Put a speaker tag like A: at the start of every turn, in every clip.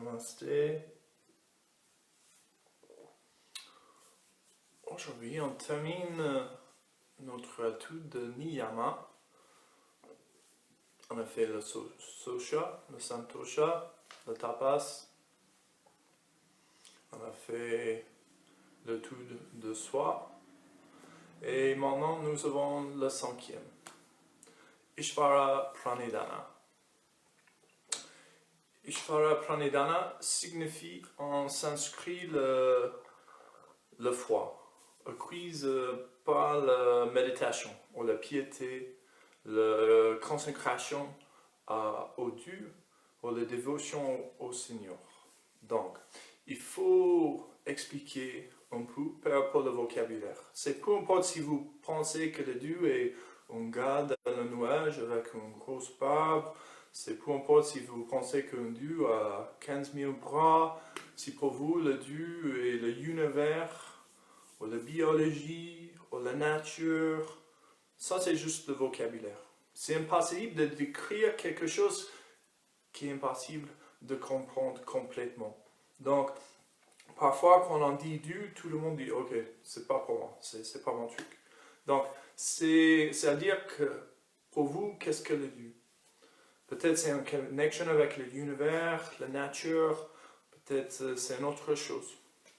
A: Namasté. Aujourd'hui, on termine notre étude de Niyama. On a fait le Sosha, le Santosha, le Tapas. On a fait l'étude de soi. Et maintenant, nous avons le 5e, Ishvara Pranidhana. Ishvara Pranidhana signifie en sanskrit le foi, acquise par la méditation, ou la piété, la consécration au Dieu, ou la dévotion au Seigneur. Donc, il faut expliquer un peu par rapport au vocabulaire. C'est peu importe si vous pensez que le Dieu est un gars dans le nuage avec une grosse barbe, c'est peu importe si vous pensez qu'un Dieu a 15 000 bras, si pour vous le Dieu est l'univers, ou la biologie, ou la nature, ça c'est juste le vocabulaire. C'est impossible de décrire quelque chose qui est impossible de comprendre complètement. Donc, parfois quand on dit Dieu, tout le monde dit ok, c'est pas pour moi, c'est pas mon truc. Donc, c'est-à-dire que pour vous, qu'est-ce que le Dieu? Peut-être c'est une connexion avec l'univers, la nature, peut-être c'est une autre chose.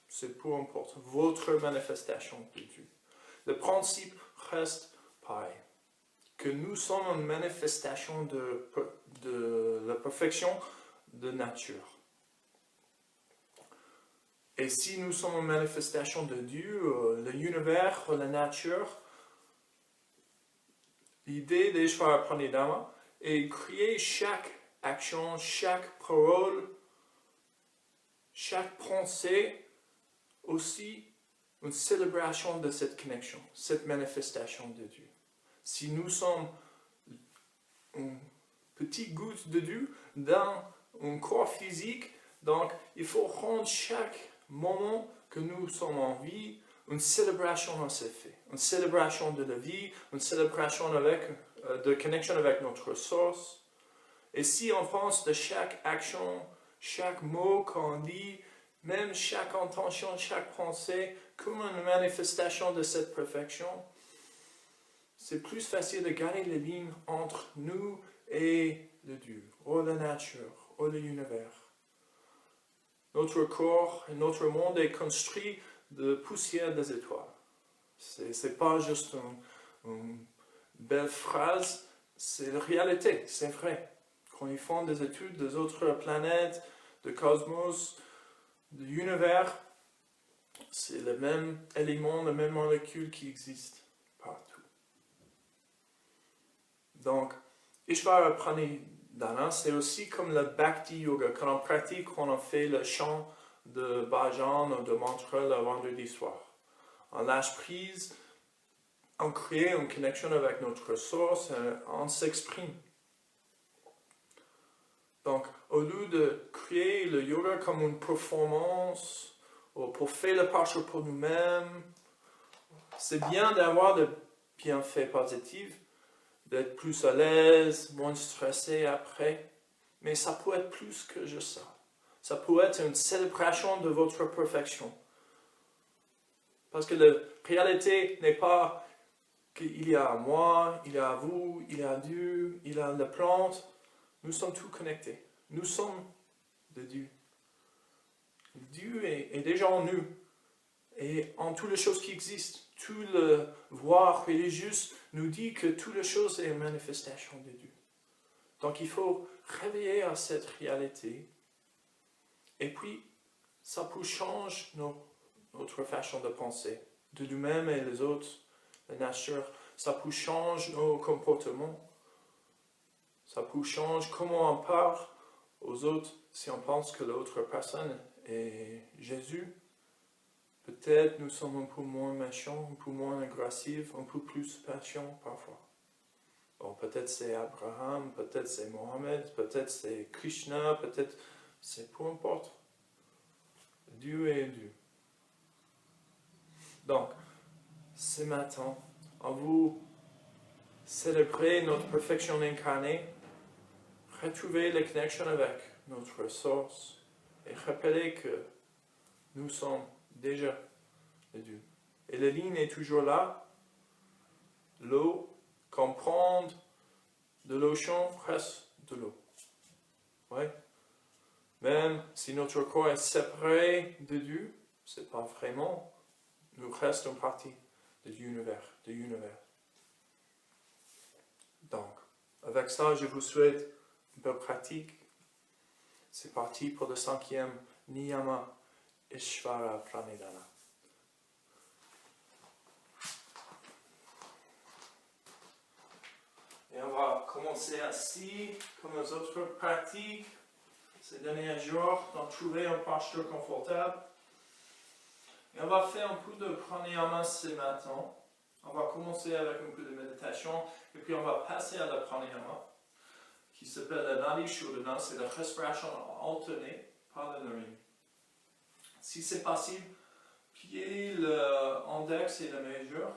A: C'est peu importe. Votre manifestation de Dieu. Le principe reste pareil. Que nous sommes une manifestation de la perfection de nature. Et si nous sommes une manifestation de Dieu, l'univers, la nature, l'idée d'Ishvara Pranidhana est créer chaque action, chaque parole, chaque pensée, aussi une célébration de cette connexion, cette manifestation de Dieu. Si nous sommes une petite goutte de Dieu dans un corps physique, donc il faut rendre chaque moment que nous sommes en vie une célébration à ce fait, une célébration de la vie, une célébration de connexion avec notre source. Et si on pense de chaque action, chaque mot qu'on dit, même chaque intention, chaque pensée, comme une manifestation de cette perfection, c'est plus facile de garder les lignes entre nous et le Dieu, ou la nature, ou l'univers. Notre corps et notre monde est construit de poussière des étoiles. C'est pas juste une belle phrase, c'est la réalité, c'est vrai. Quand ils font des études des autres planètes, du cosmos, de l'univers, c'est le même élément, la même molécule qui existe partout. Donc, Ishvara Pranidhana, c'est aussi comme le Bhakti Yoga. Quand on pratique, quand on fait le chant de bhajan ou de mantra le vendredi soir. On lâche prise, on crée une connexion avec notre source, on s'exprime. Donc, au lieu de créer le yoga comme une performance, ou pour faire le parcours pour nous-mêmes, c'est bien d'avoir des bienfaits positifs, d'être plus à l'aise, moins stressé après, mais ça peut être plus que juste ça. Ça peut être une célébration de votre perfection. Parce que la réalité n'est pas qu'il y a moi, il y a vous, il y a Dieu, il y a la plante. Nous sommes tous connectés. Nous sommes de Dieu. Dieu est déjà en nous. Et en toutes les choses qui existent. Tout le voir religieux nous dit que toutes les choses sont une manifestation de Dieu. Donc il faut réveiller à cette réalité. Et puis, ça peut changer notre façon de penser. De nous-mêmes et les autres, la nature. Ça peut changer nos comportements. Ça peut changer comment on parle aux autres si on pense que l'autre personne est Jésus. Peut-être nous sommes un peu moins méchants, un peu moins agressifs, un peu plus patients parfois. Bon, peut-être c'est Abraham, peut-être c'est Mohammed, peut-être c'est Krishna, peut-être c'est peu importe. Dieu est Dieu. Donc, ce matin, on vous célébrer notre perfection incarnée, retrouver la connexion avec notre source Et rappelez que nous sommes déjà le Dieu. Et la ligne est toujours là. L'eau, comprendre de l'océan reste de l'eau. Ouais. Même si notre corps est séparé de Dieu, c'est pas vraiment, nous restons partie de l'univers, Donc, avec ça, je vous souhaite une belle pratique. C'est parti pour le 5e Niyama Ishvara Pranidhana. Et on va commencer ainsi, comme les autres pratiques, ces derniers jours, d'en trouver une posture confortable. Et on va faire un peu de pranayama ce matin. On va commencer avec un peu de méditation, et puis on va passer à la pranayama, qui s'appelle la Nadi Shodhana, c'est la respiration alternée par la narine. Si c'est possible, pliez l'index et le majeur.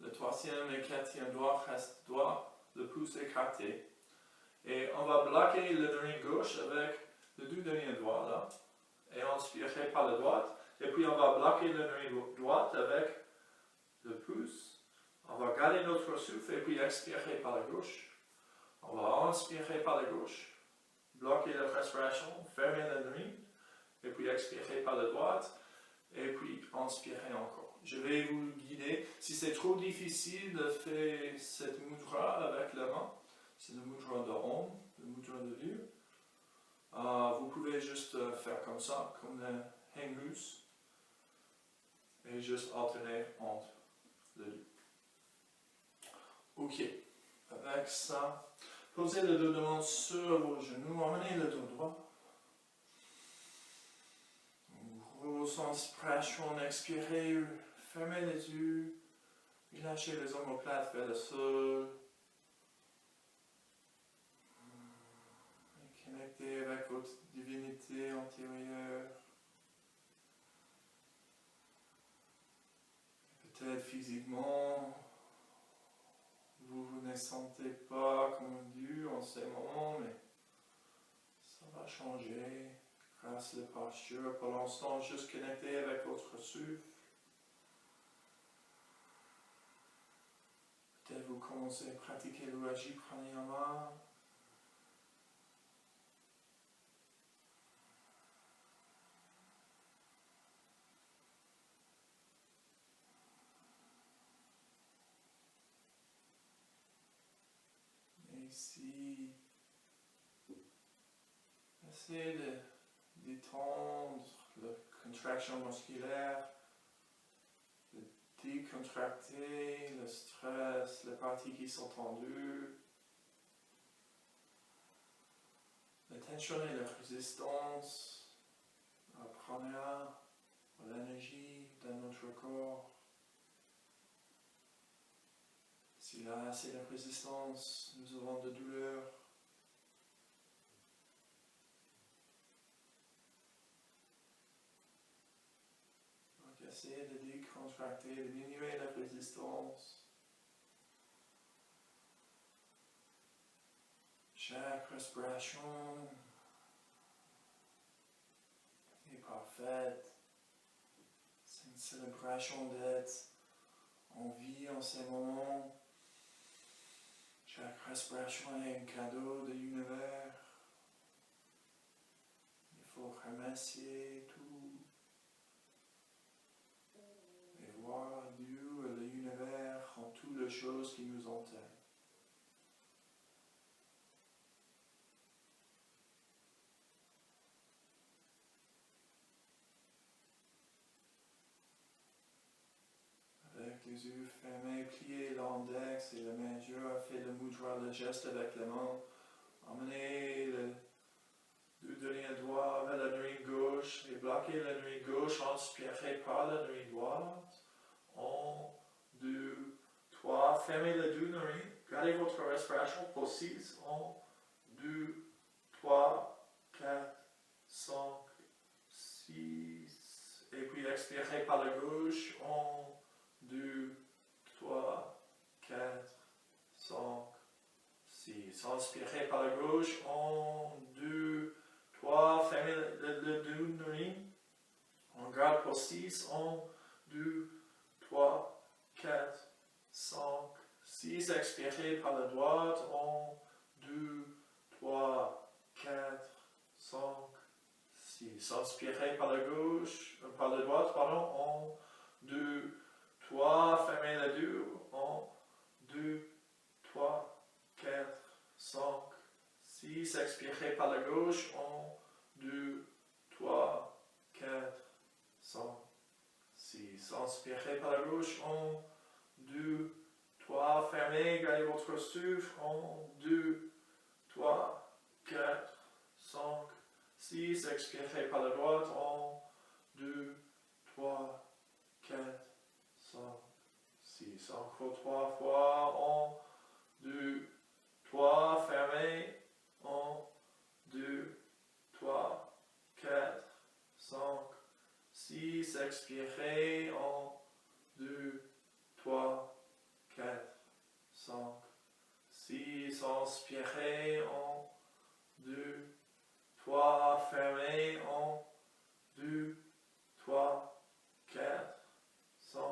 A: Le 3e et 4e doigt restent droit, le pouce écarté. Et on va bloquer le narine gauche avec les 2 derniers doigts là. Et inspirer par la droite. Et puis on va bloquer le narine droite avec le pouce. On va garder notre souffle et puis expirer par la gauche. On va inspirer par la gauche, bloquer la respiration, fermer la narine, et puis expirer par la droite, et puis inspirer encore. Je vais vous guider. Si c'est trop difficile de faire cette mudra avec la main, c'est le mudra de Om, le mudra de Dieu. Vous pouvez juste faire comme ça, comme le hengus, et juste alterner entre les deux. Ok, avec ça, posez le dos devant sur vos genoux, emmenez le dos droit. Grosse inspiration, expirez, fermez les yeux, relâchez les omoplates vers le sol. Et connectez avec votre divinité intérieure. Peut-être physiquement, vous ne sentez pas comme un Dieu en ces moments, mais ça va changer grâce à la posture. Pour l'instant, juste connectez avec votre souffle. Peut-être vous commencez à pratiquer l'Uraji Pranayama. Et ici, essayez de détendre la contraction musculaire, de décontracter le stress, les parties qui sont tendues, de tensionner la résistance, la prana, l'énergie dans notre corps. S'il y a assez de résistance, nous avons de douleur. Donc essayez de décontracter, de diminuer la résistance. Chaque respiration est parfaite. C'est une célébration d'être en vie en ces moments. Chaque respiration est un cadeau de l'univers. Il faut remercier tout et voir Dieu et l'univers en toutes les choses qui nous entourent. Avec les yeux fermés, pliez l'index et le majeur, faites le mudra, le geste avec les mains. Emmenez les 2 derniers doigts vers la narine gauche et bloquez la narine gauche, inspirez par la narine droite. 1, 2, 3, fermez les 2 narines, gardez votre respiration pour 6. 1, 2, 3, 4, 5, 6. Et puis expirez par la gauche. 1, 2, 3, 4, 5, 6. Inspirez par la gauche. 1, 2, 3, 6, expirez par la droite. 1, 2, 3, 4, 5, 6. Inspirez par la gauche, par la droite, pardon. 1, 2, 3, fermez la dure. 1, 2, 3, 4, 5, 6. Expirez par la gauche. 1, 2, 3, 4, 5, 6. Inspirez par la gauche. 1, 2, 3. Fermez, gardez votre souffle. 1, 2, 3, 4, 5, 6. Expirez par la droite. 1, 2, 3, 4, 5, 6. Encore 3 fois. 1, 2, 3. Fermez. 1, 2, 3, 4, 5, 6. Expirez. 1, 2, 3, 4, 5, 6. Inspirez. 1, 2, 3. Fermez. 1, 2, 3, 4, 5,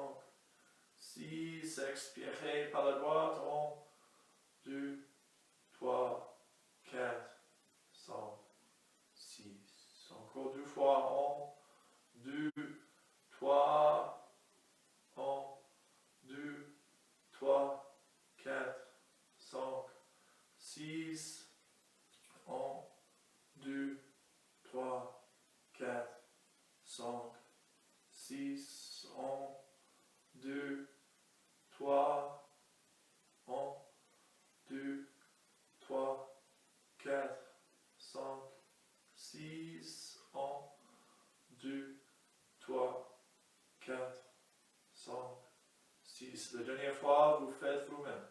A: 6. Expirez par la droite. 1, 2, 3, 4, 5, 6. Encore 2 fois. 1, 2, 3. 1, 2, 3, 4, 5, 6. 1, 2, 3, 4, 5, 6. 1, 2, 3. 1, 2, 3, 4, 5, 6. 1, 2, 3, 4, 5, 6. La dernière fois, vous faites vous-même.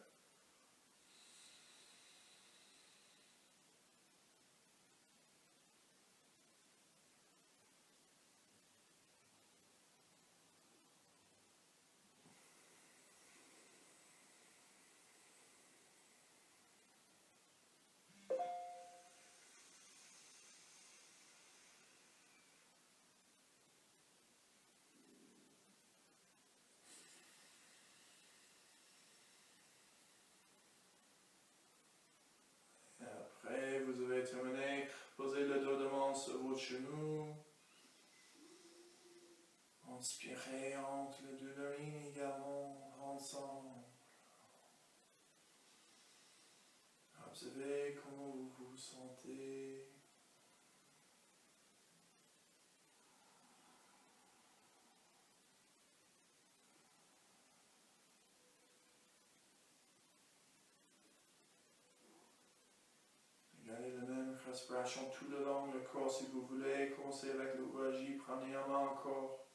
A: Après, vous avez terminé. Posez le dos devant sur votre genou. Inspirez entre les deux narines également, ensemble. Observez comment vous vous sentez. Gardez la même respiration tout le long du corps si vous voulez. Commencez avec le Ujjayi Pranayama encore.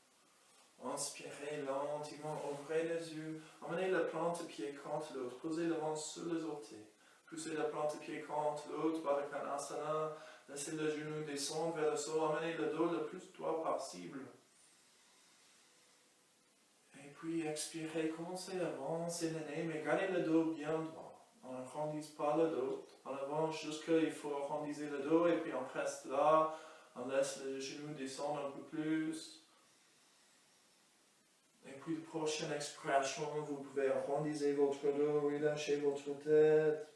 A: Inspirez lentement, ouvrez les yeux. Emmenez la plante pied contre l'autre. Posez le ventre sur les orteils. Poussez la plante pied contre l'autre, Baddha Konasana. Laissez le genou descendre vers le sol. Emmenez le dos le plus droit possible. Et puis expirez, commencez à avancer le nez, mais gardez le dos bien droit. On n'arrondisse pas le dos. On avance jusqu'il faut arrondir le dos et puis on reste là. On laisse le genou descendre un peu plus. Et puis, la prochaine expiration, vous pouvez arrondir votre dos, relâcher votre tête.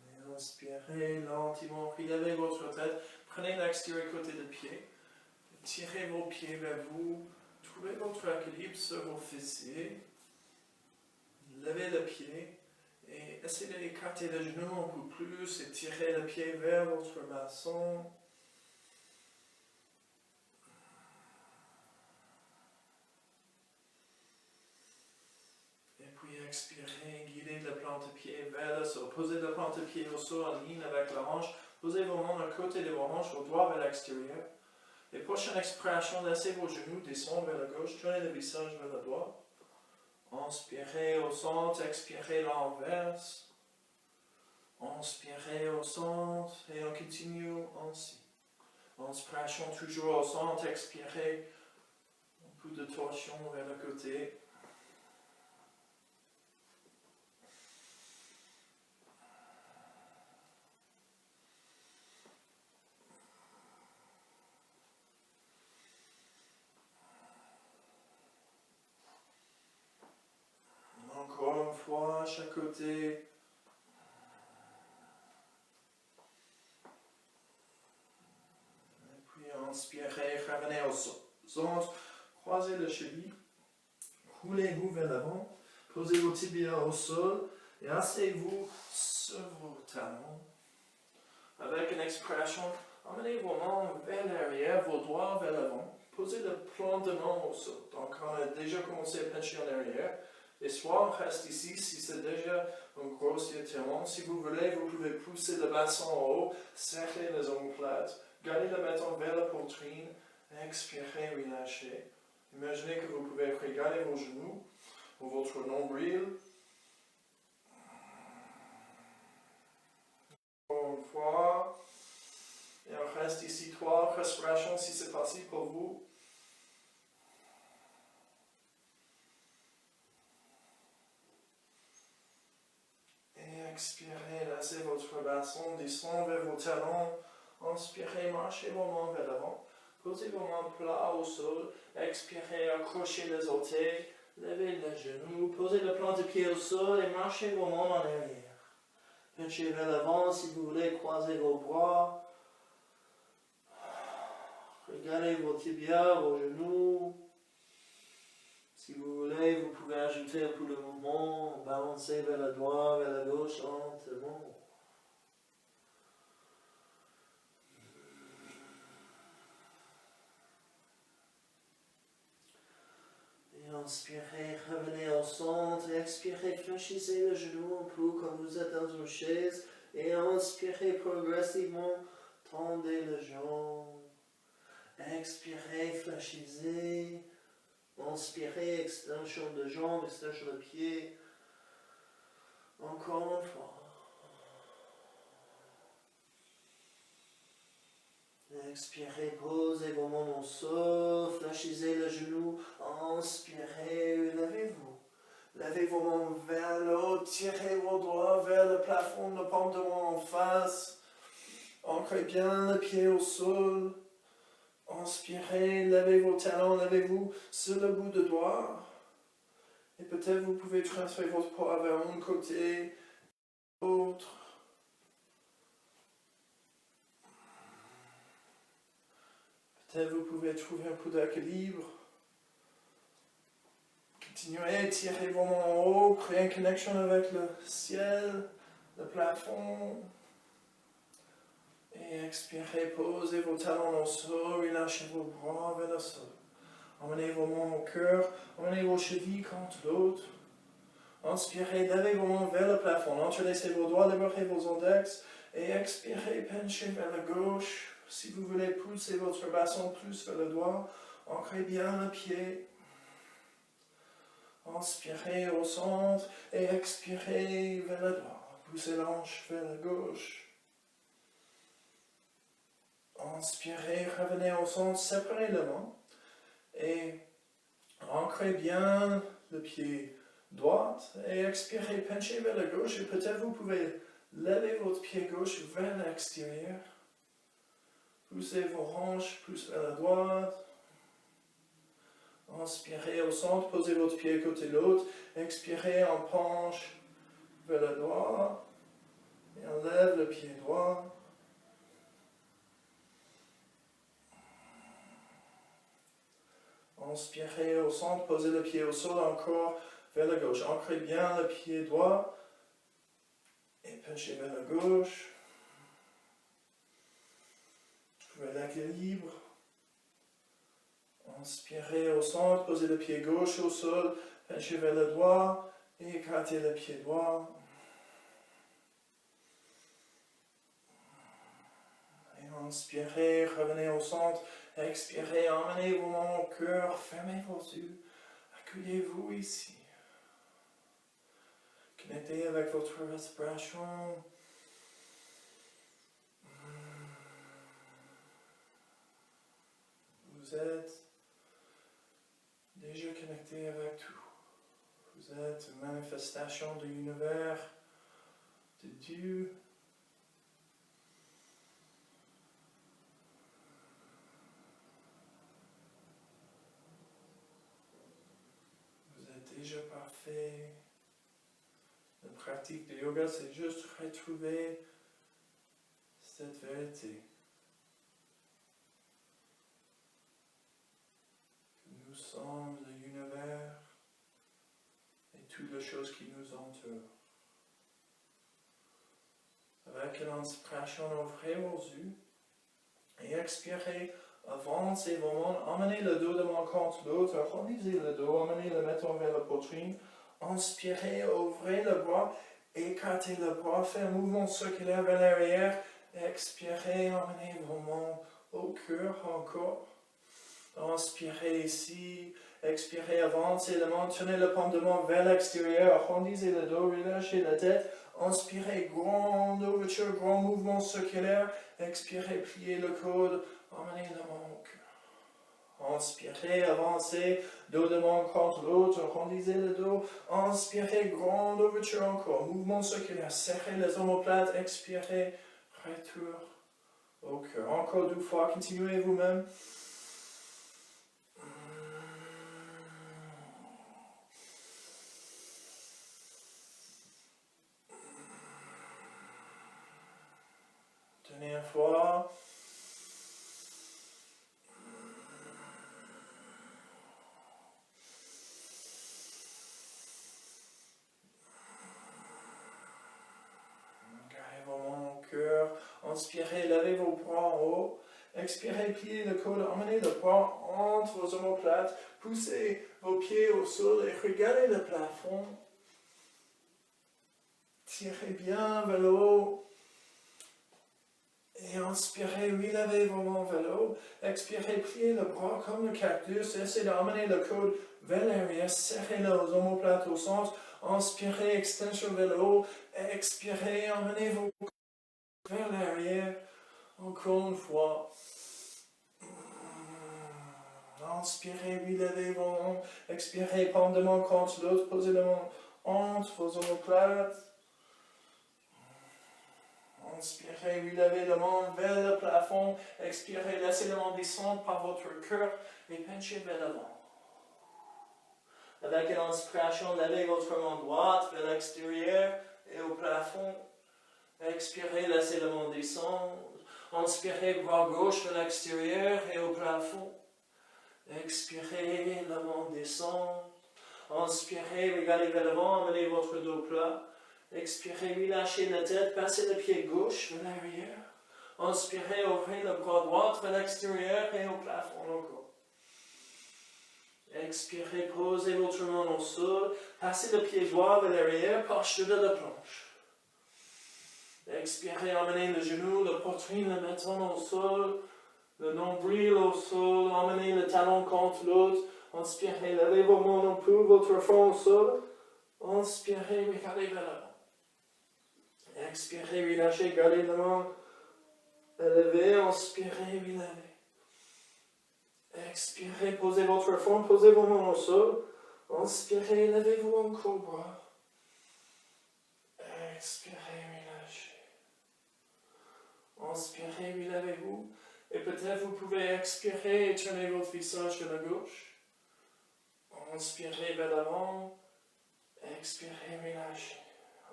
A: Et inspirez lentement, relevez votre tête. Prenez l'extérieur côté du pied. Tirez vos pieds vers vous. Trouvez votre équilibre sur vos fessiers. Levez le pied. Et essayez d'écarter le genou un peu plus et tirez le pied vers votre bassin. Et puis expirez, guidez le plante-pied vers le sol. Posez le plante-pied au sol en ligne avec la hanche. Posez vos mains à côté de vos hanches, vos doigts vers l'extérieur. Et prochaine expiration, laissez vos genoux descendre vers la gauche. Tournez le visage vers la droite. Inspirez au centre, expirez l'inverse. Inspirez au centre et on continue ainsi. Inspiration toujours au centre, expirez. Un peu de torsion vers le côté. fois, chaque côté. Et puis inspirez, revenez au centre, croisez les chevilles, roulez-vous vers l'avant, posez vos tibias au sol et asseyez-vous sur vos talons. Avec une expiration, emmenez vos mains vers l'arrière, vos doigts vers l'avant. Posez le plan de main au sol. Donc on a déjà commencé à pencher en arrière. Et soit on reste ici si c'est déjà un gros étirement. Si vous voulez, vous pouvez pousser le bassin en haut, serrer les omoplates, gardez le menton vers la poitrine, expirez, relâchez. Imaginez que vous pouvez regarder vos genoux ou votre nombril. Une fois. Et on reste ici 3 respirations si c'est facile pour vous. Et expirez, laissez votre bassin descendre vers vos talons. Inspirez, marchez vos mains vers l'avant. Posez vos mains plats au sol. Expirez, accrochez les orteils. Levez les genoux. Posez le plan de pied au sol et marchez vos mains en arrière. Penchez vers l'avant si vous voulez, croisez vos bras. Regardez vos tibias, vos genoux. Si vous voulez, vous pouvez ajouter un peu de mouvement, balancer vers la droite, vers la gauche, lentement. Et inspirez, revenez au centre, expirez, fléchissez le genou un peu comme vous êtes dans une chaise. Et inspirez progressivement, tendez les jambes. Expirez, fléchissez. Inspirez, extension de jambes, extension de pieds. Encore une fois. Expirez, posez vos mains au sol, fléchissez le genou. Inspirez, levez-vous. Levez vos mains vers le haut, tirez vos doigts vers le plafond, le paume de main en face. Ancrez bien le pied au sol. Inspirez, levez vos talons, levez-vous sur le bout de doigt. Et peut-être vous pouvez transférer votre poids vers un côté, l'autre. Peut-être vous pouvez trouver un peu d'équilibre. Continuez, tirez vos mains en haut, créez une connexion avec le ciel, le plafond. Et expirez, posez vos talons au sol, relâchez vos bras vers le sol. Emmenez vos mains au cœur, emmenez vos chevilles contre l'autre. Inspirez, levez vos mains vers le plafond, entrelacez vos doigts, libérez vos index. Et expirez, penchez vers la gauche. Si vous voulez pousser votre bassin plus vers le doigt, ancrez bien le pied. Inspirez au centre et expirez vers le droit. Poussez l'hanche vers la gauche. Inspirez, revenez au centre, séparez les mains. Et ancrez bien le pied droit. Et expirez, penchez vers la gauche. Et peut-être vous pouvez lever votre pied gauche vers l'extérieur. Poussez vos hanches plus vers la droite. Inspirez au centre, posez votre pied côté l'autre. Expirez, on penche vers le droit. Et on lève le pied droit. Inspirez au centre, posez le pied au sol encore vers la gauche. Ancrez bien le pied droit. Et penchez vers la gauche. Trouvez l'équilibre. Inspirez au centre, posez le pied gauche au sol, penchez vers le droit et écartez le pied droit. Et inspirez, revenez au centre, expirez, emmenez vos mains au cœur, fermez vos yeux, accueillez-vous ici. Connectez avec votre respiration. Vous êtes déjà connecté avec tout. Vous êtes une manifestation de l'univers, de Dieu. Vous êtes déjà parfait. pratique de yoga, c'est juste retrouver cette vérité. Nous sommes l'univers et toutes les choses qui nous entourent. Avec l'inspiration, ouvrez vos yeux et expirez. Avancez vos mains, emmenez le dos devant contre l'autre, relisez le dos, emmenez le menton vers la poitrine. Inspirez, ouvrez le bras, écartez le bras, faites un mouvement circulaire vers l'arrière. Expirez, emmenez vos mains au cœur encore. Inspirez ici, expirez, avancez la main, tenez le paume de main vers l'extérieur, arrondissez le dos, relâchez la tête. Inspirez, grande ouverture, grand mouvement circulaire. Expirez, pliez le coude, emmenez la main au cœur. Inspirez, avancez, dos de main contre l'autre, arrondissez le dos. Inspirez, grande ouverture encore, mouvement circulaire, serrez les omoplates, expirez, retour au cœur. Encore 2 fois, continuez vous-même. Dernière fois. Gardez vos mains au cœur. Inspirez, levez vos bras en haut. Expirez, pliez le coude, emmenez le bras entre vos omoplates. Poussez vos pieds au sol et regardez le plafond. Tirez bien vers le haut. Et inspirez, relevez vos mains vers le haut. Expirez, pliez le bras comme le cactus. Essayez d'emmener le coude vers l'arrière. Serrez les omoplates au centre. Inspirez, extension vers le haut. Expirez, emmenez vos coudes vers l'arrière. Encore une fois. Inspirez, relevez vos mains. Expirez, paume de main contre l'autre. Posez les mains entre vos omoplates. Inspirez, relevez le main vers le plafond. Expirez, laissez le main descendre par votre cœur et penchez vers l'avant. Avec une inspiration, levez votre main droite vers l'extérieur et au plafond. Expirez, laissez le main descendre. Inspirez, bras gauche vers l'extérieur et au plafond. Expirez, la main descend. Inspirez, regardez vers l'avant, amenez votre dos plat. Expirez, relâchez la tête, passez le pied gauche vers l'arrière. Inspirez, ouvrez le bras droit vers l'extérieur et au plafond encore. Expirez, posez votre main au sol, passez le pied droit vers l'arrière, posture de la planche. Expirez, emmenez le genou, la poitrine, le menton au sol, le nombril au sol, emmenez le talon contre l'autre. Inspirez, levez vos mains un peu, votre front au sol. Inspirez, regardez vers l'avant. Expirez, relâchez, gardez la main élevée, inspirez, relevez. Expirez, posez votre front, posez vos mains au sol. Inspirez, levez-vous encore bras. Expirez, relâchez. Inspirez, relevez-vous. Et peut-être vous pouvez expirer et tourner votre visage vers la gauche. Inspirez vers l'avant. Expirez, relâchez.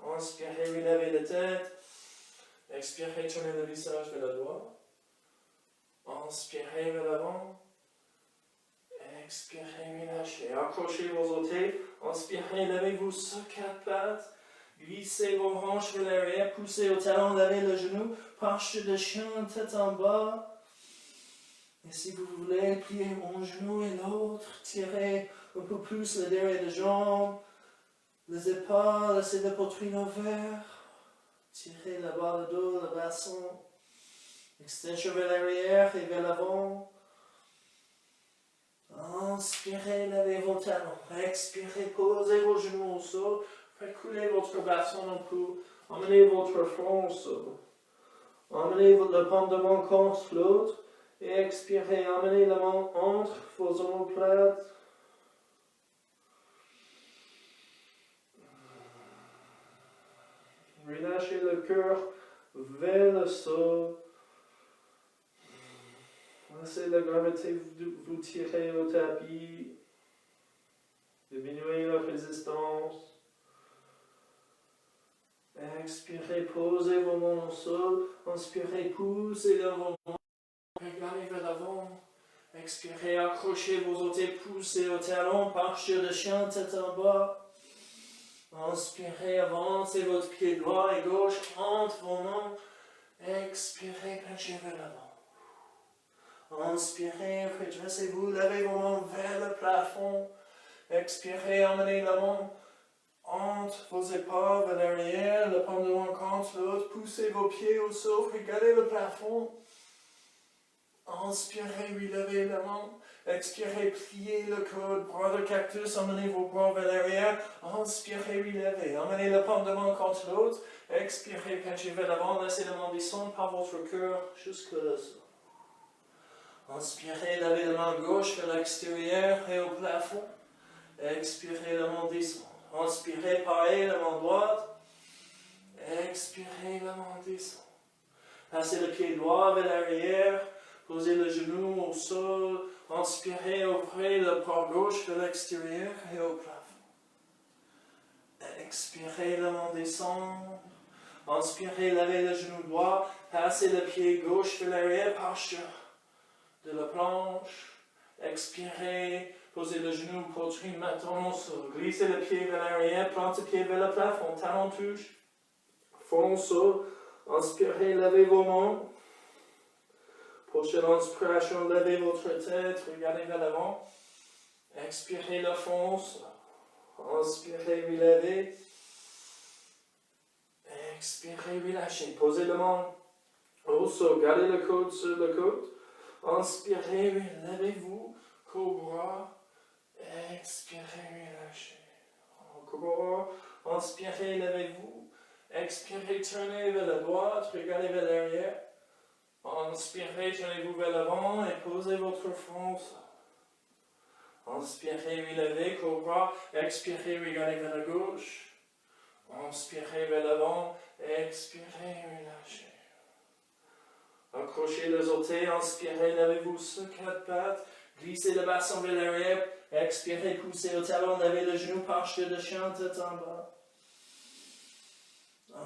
A: Inspirez, relevez la tête. Expirez, tournez le visage vers la droite. Inspirez vers l'avant. Expirez, relâchez. Accrochez vos orteils. Inspirez, levez-vous sur 4 pattes. Glissez vos hanches vers l'arrière. Poussez au talon, levez le genou. Posture de chien, tête en bas. Et si vous voulez, pliez un genou et l'autre. Tirez un peu plus le derrière des jambes. Les épaules, laissez la poitrine ouverte. Tirez la barre de dos, le bassin. Extension vers l'arrière et vers l'avant. Inspirez, levez vos talons. Expirez, posez vos genoux au sol. Faites couler votre bassin un peu. Emmenez votre front au sol. Emmenez le paume de main contre l'autre. Et expirez, emmenez la main entre vos omoplates. Relâchez le cœur vers le sol. Laissez la gravité vous tirer au tapis. Diminuez la résistance. Expirez, posez vos mains au sol. Inspirez, poussez vers vos mains. Regardez vers l'avant. Expirez, accrochez vos orteils, poussez au talon, posture de chien, tête en bas. Inspirez, avancez votre pied droit et gauche entre vos mains. Expirez, penchez vers l'avant. Inspirez, redressez-vous, levez vos mains vers le plafond. Expirez, emmenez la main entre vos épaules vers l'arrière, le paume de main contre l'autre, poussez vos pieds au sol, regardez le plafond. Inspirez, relevez la main. Expirez, pliez le coude, bras de cactus, emmenez vos bras vers l'arrière. Inspirez, relevez. Emmenez le paume de main contre l'autre. Expirez, penchez vers l'avant, laissez la main descendre par votre cœur jusque là. Inspirez, levez la main gauche vers l'extérieur et au plafond. Expirez, la main descend. Inspirez, pareil, la main droite. Expirez, la main descend. Passez le pied droit vers l'arrière. Posez le genou au sol. Inspirez, ouvrez le bras gauche vers l'extérieur et au plafond. Expirez, la main descend. Inspirez, levez le genou droit. Passez le pied gauche vers l'arrière, posture de la planche. Expirez, posez le genou, poitrine, menton au sol. Glissez le pied vers l'arrière, plantez le pied vers le plafond, talon touche. Front au sol. Inspirez, levez vos mains. Prochaine inspiration, levez votre tête, regardez vers l'avant. Expirez le fond. Inspirez, relevez. Expirez, relâchez. Posez la main au sol, gardez le coude sur le coude. Inspirez, levez-vous, cobra. Expirez, relâchez. Encore. Inspirez, levez-vous. Expirez, tournez vers la droite, regardez vers l'arrière. Inspirez, tournez-vous vers l'avant et posez votre front. Inspirez, relevez, cobra. Expirez, regardez vers la gauche. Inspirez vers l'avant. Expirez, relâchez. Accrochez les orteils, inspirez, levez-vous sur quatre pattes. Glissez le bassin vers l'arrière. Expirez, poussez au talon, levez le genou, posture de chien, tête en bas.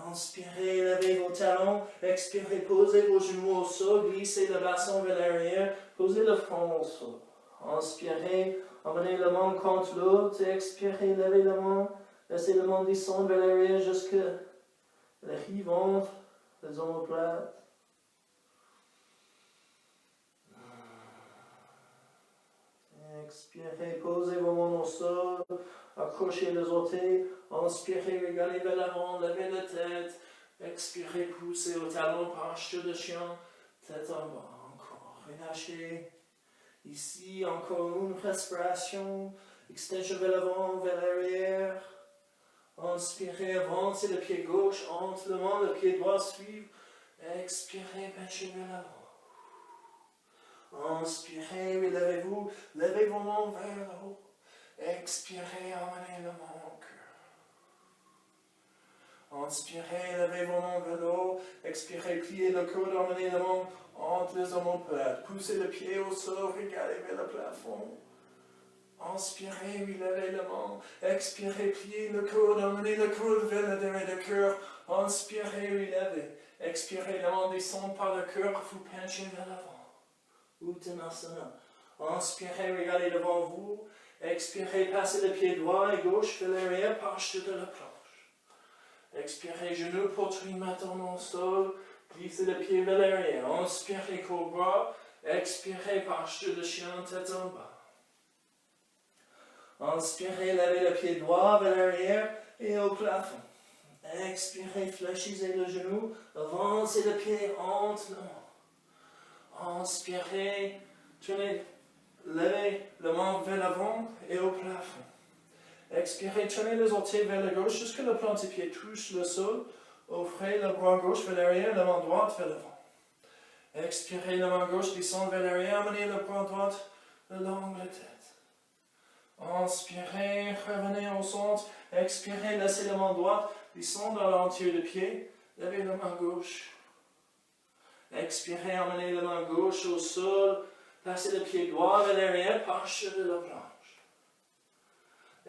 A: Inspirez, levez vos talons. Expirez, posez vos genoux au sol. Glissez le bassin vers l'arrière. Posez le front au sol. Inspirez, emmenez la main contre l'autre. Expirez, levez la main. Laissez la main descendre vers l'arrière jusque le riz-ventre, les omoplates. Expirez, posez vos mains au sol. Accrochez les orteils. Inspirez, regardez vers l'avant, levez la tête. Expirez, poussez au talon, posture de chien, tête en bas. Encore, relâchez. Ici, encore une respiration. Extension vers l'avant, vers l'arrière. Inspirez, avancez le pied gauche entre le main, le pied droit suive. Expirez, penchez vers l'avant. Inspirez, relevez-vous, levez vos mains vers le haut. Expirez, emmenez le main au cœur. Inspirez, levez vos mains vers le haut. Expirez, pliez le coude, emmenez la main entre les omoplates. Poussez le pied au sol, regardez vers le plafond. Inspirez, relevez la main. Expirez, pliez le coude, emmenez le coude vers le derrière du cœur. Inspirez, relevez. Expirez, la main descend par le cœur, vous penchez vers l'avant. Uttanasana. Inspirez, regardez devant vous. Expirez, passez le pied droit et gauche vers l'arrière, posture de la planche. Expirez, genoux, poitrine, menton au sol. Glissez le pied vers l'arrière. Inspirez, cobra. Expirez, posture de chien, tête en bas. Inspirez, levez le pied droit vers l'arrière et au plafond. Expirez, fléchissez le genou. Avancez le pied entre les mains. Inspirez, tournez, levez la main vers l'avant et au plafond. Expirez, tournez les orteils vers la gauche jusqu'à le plante des pieds touche le sol. Ouvrez le bras gauche vers l'arrière, la main droite vers l'avant. Expirez, la main gauche descend vers l'arrière, amenez le bras droit le long de la tête. Inspirez, revenez au centre. Expirez, laissez la main droite descendre à l'entier du pied. Levez la main gauche. Expirez, emmenez la main gauche au sol. Placez le pied droit vers l'arrière, posture de la planche.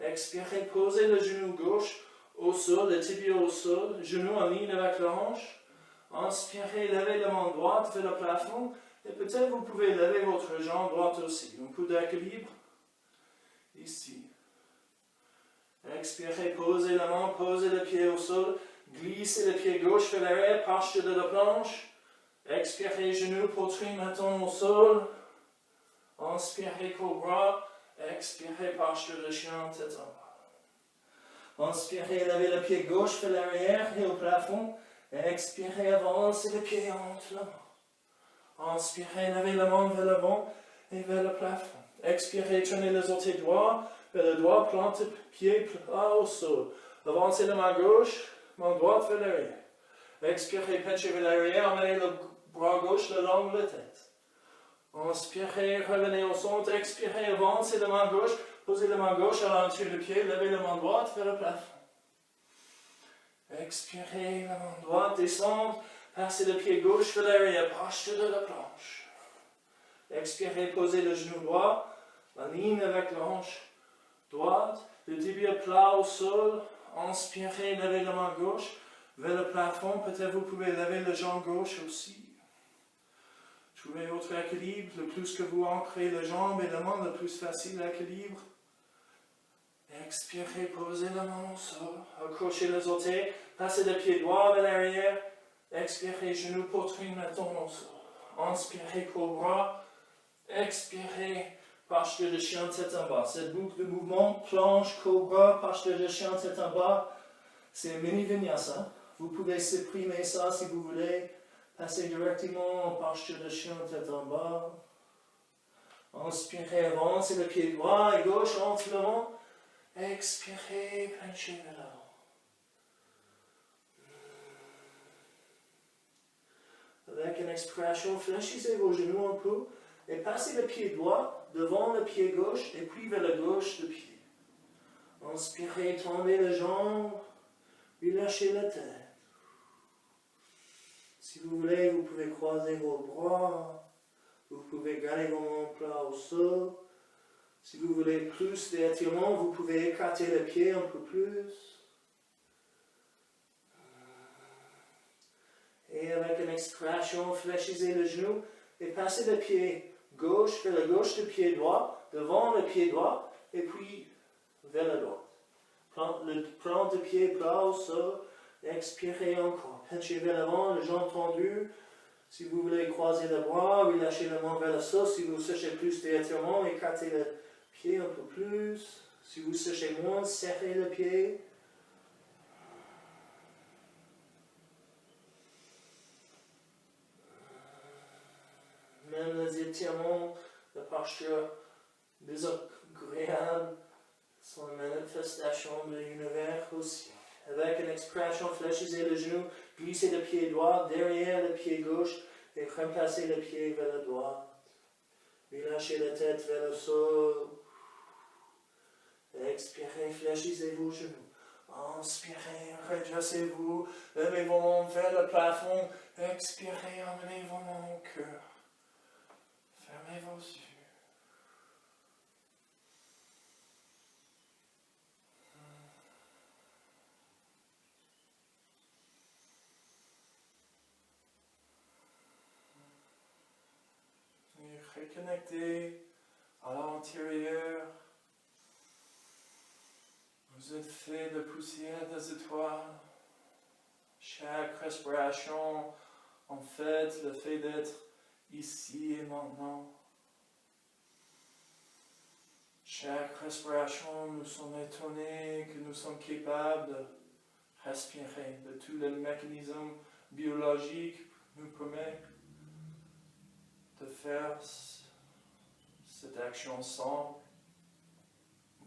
A: Expirez, posez le genou gauche au sol, les tibias au sol, genoux en ligne avec la hanche. Inspirez, levez la main droite vers le plafond. Et peut-être vous pouvez lever votre jambe droite aussi. Un peu d'équilibre. Ici. Expirez, posez la main, posez le pied au sol. Glissez le pied gauche vers l'arrière, posture de la planche. Expirez, genoux, poitrine, menton au sol. Inspirez, cobra. Expirez, posture de chien, tête en bas. Inspirez, levez le pied gauche vers l'arrière et au plafond. Expirez, avancez le pied entre la main. Inspirez, levez la main vers l'avant et vers le plafond. Expirez, tournez les orteils droits vers le doigt, plantez pied plat au sol. Avancez la main gauche, main droite vers l'arrière. Expirez, penchez vers l'arrière, emmenez le bras gauche le long de la tête. Inspirez, revenez au centre, expirez, avancez la main gauche, posez la main gauche à l'entour du pied, levez la main droite vers le plafond. Expirez, la main droite, descendre, passez le pied gauche vers l'arrière, posture de la planche. Expirez, posez le genou droit, la ligne avec la hanche droite, le tibia plat au sol. Inspirez, levez la main gauche vers le plafond, peut-être vous pouvez lever la jambe gauche aussi. Trouvez votre équilibre, le plus que vous ancrez la jambe et la main, le plus facile l'équilibre. Expirez, posez la main au sol, accrochez les orteils, passez le pied droit vers l'arrière. Expirez, genou, poitrine, menton au sol. Inspirez, cobra. Expirez, posture de chien, tête en bas. Cette boucle de mouvement, planche, cobra, posture de chien, tête en bas, c'est un mini vinyasa. Vous pouvez supprimer ça si vous voulez. Passez directement en posture de chien, tête en bas. Inspirez, avancez le pied droit et gauche entre le vent. Expirez, penchez vers l'avant. Avec une expiration, fléchissez vos genoux un peu et passez le pied droit devant le pied gauche et puis vers la gauche du pied. Inspirez, tendez les jambes, relâchez la tête. Si vous voulez, vous pouvez croiser vos bras, vous pouvez garder vos mains plats au sol. Si vous voulez plus d'étirement, vous pouvez écarter les pieds un peu plus. Et avec une expiration, fléchissez le genou et passez le pied gauche vers la gauche du pied droit, devant le pied droit, et puis vers la droite. Plante le pied plat au sol, expirez encore. Penchez vers l'avant, les jambes tendues. Si vous voulez croiser les bras, relâchez la main vers le sol. Si vous cherchez plus d'étirement, écartez le pied un peu plus. Si vous cherchez moins, serrez le pied. Même les étirements, la posture désagréable sont une manifestation de l'univers aussi. Avec une expiration, fléchissez le genou, glissez le pied droit derrière le pied gauche et remplacez le pied vers la droite. Relâchez la tête vers le sol. Expirez, fléchissez vos genoux. Inspirez, redressez-vous, levez vos mains vers le plafond. Expirez, emmenez vos mains au cœur. Fermez vos yeux. Et reconnectez à l'intérieur. Vous êtes fait de poussière des étoiles. Chaque respiration, en fait, le fait d'être ici et maintenant. Chaque respiration, nous sommes étonnés que nous sommes capables de respirer, de tous les mécanismes biologiques qui nous permettent de faire cette action simple,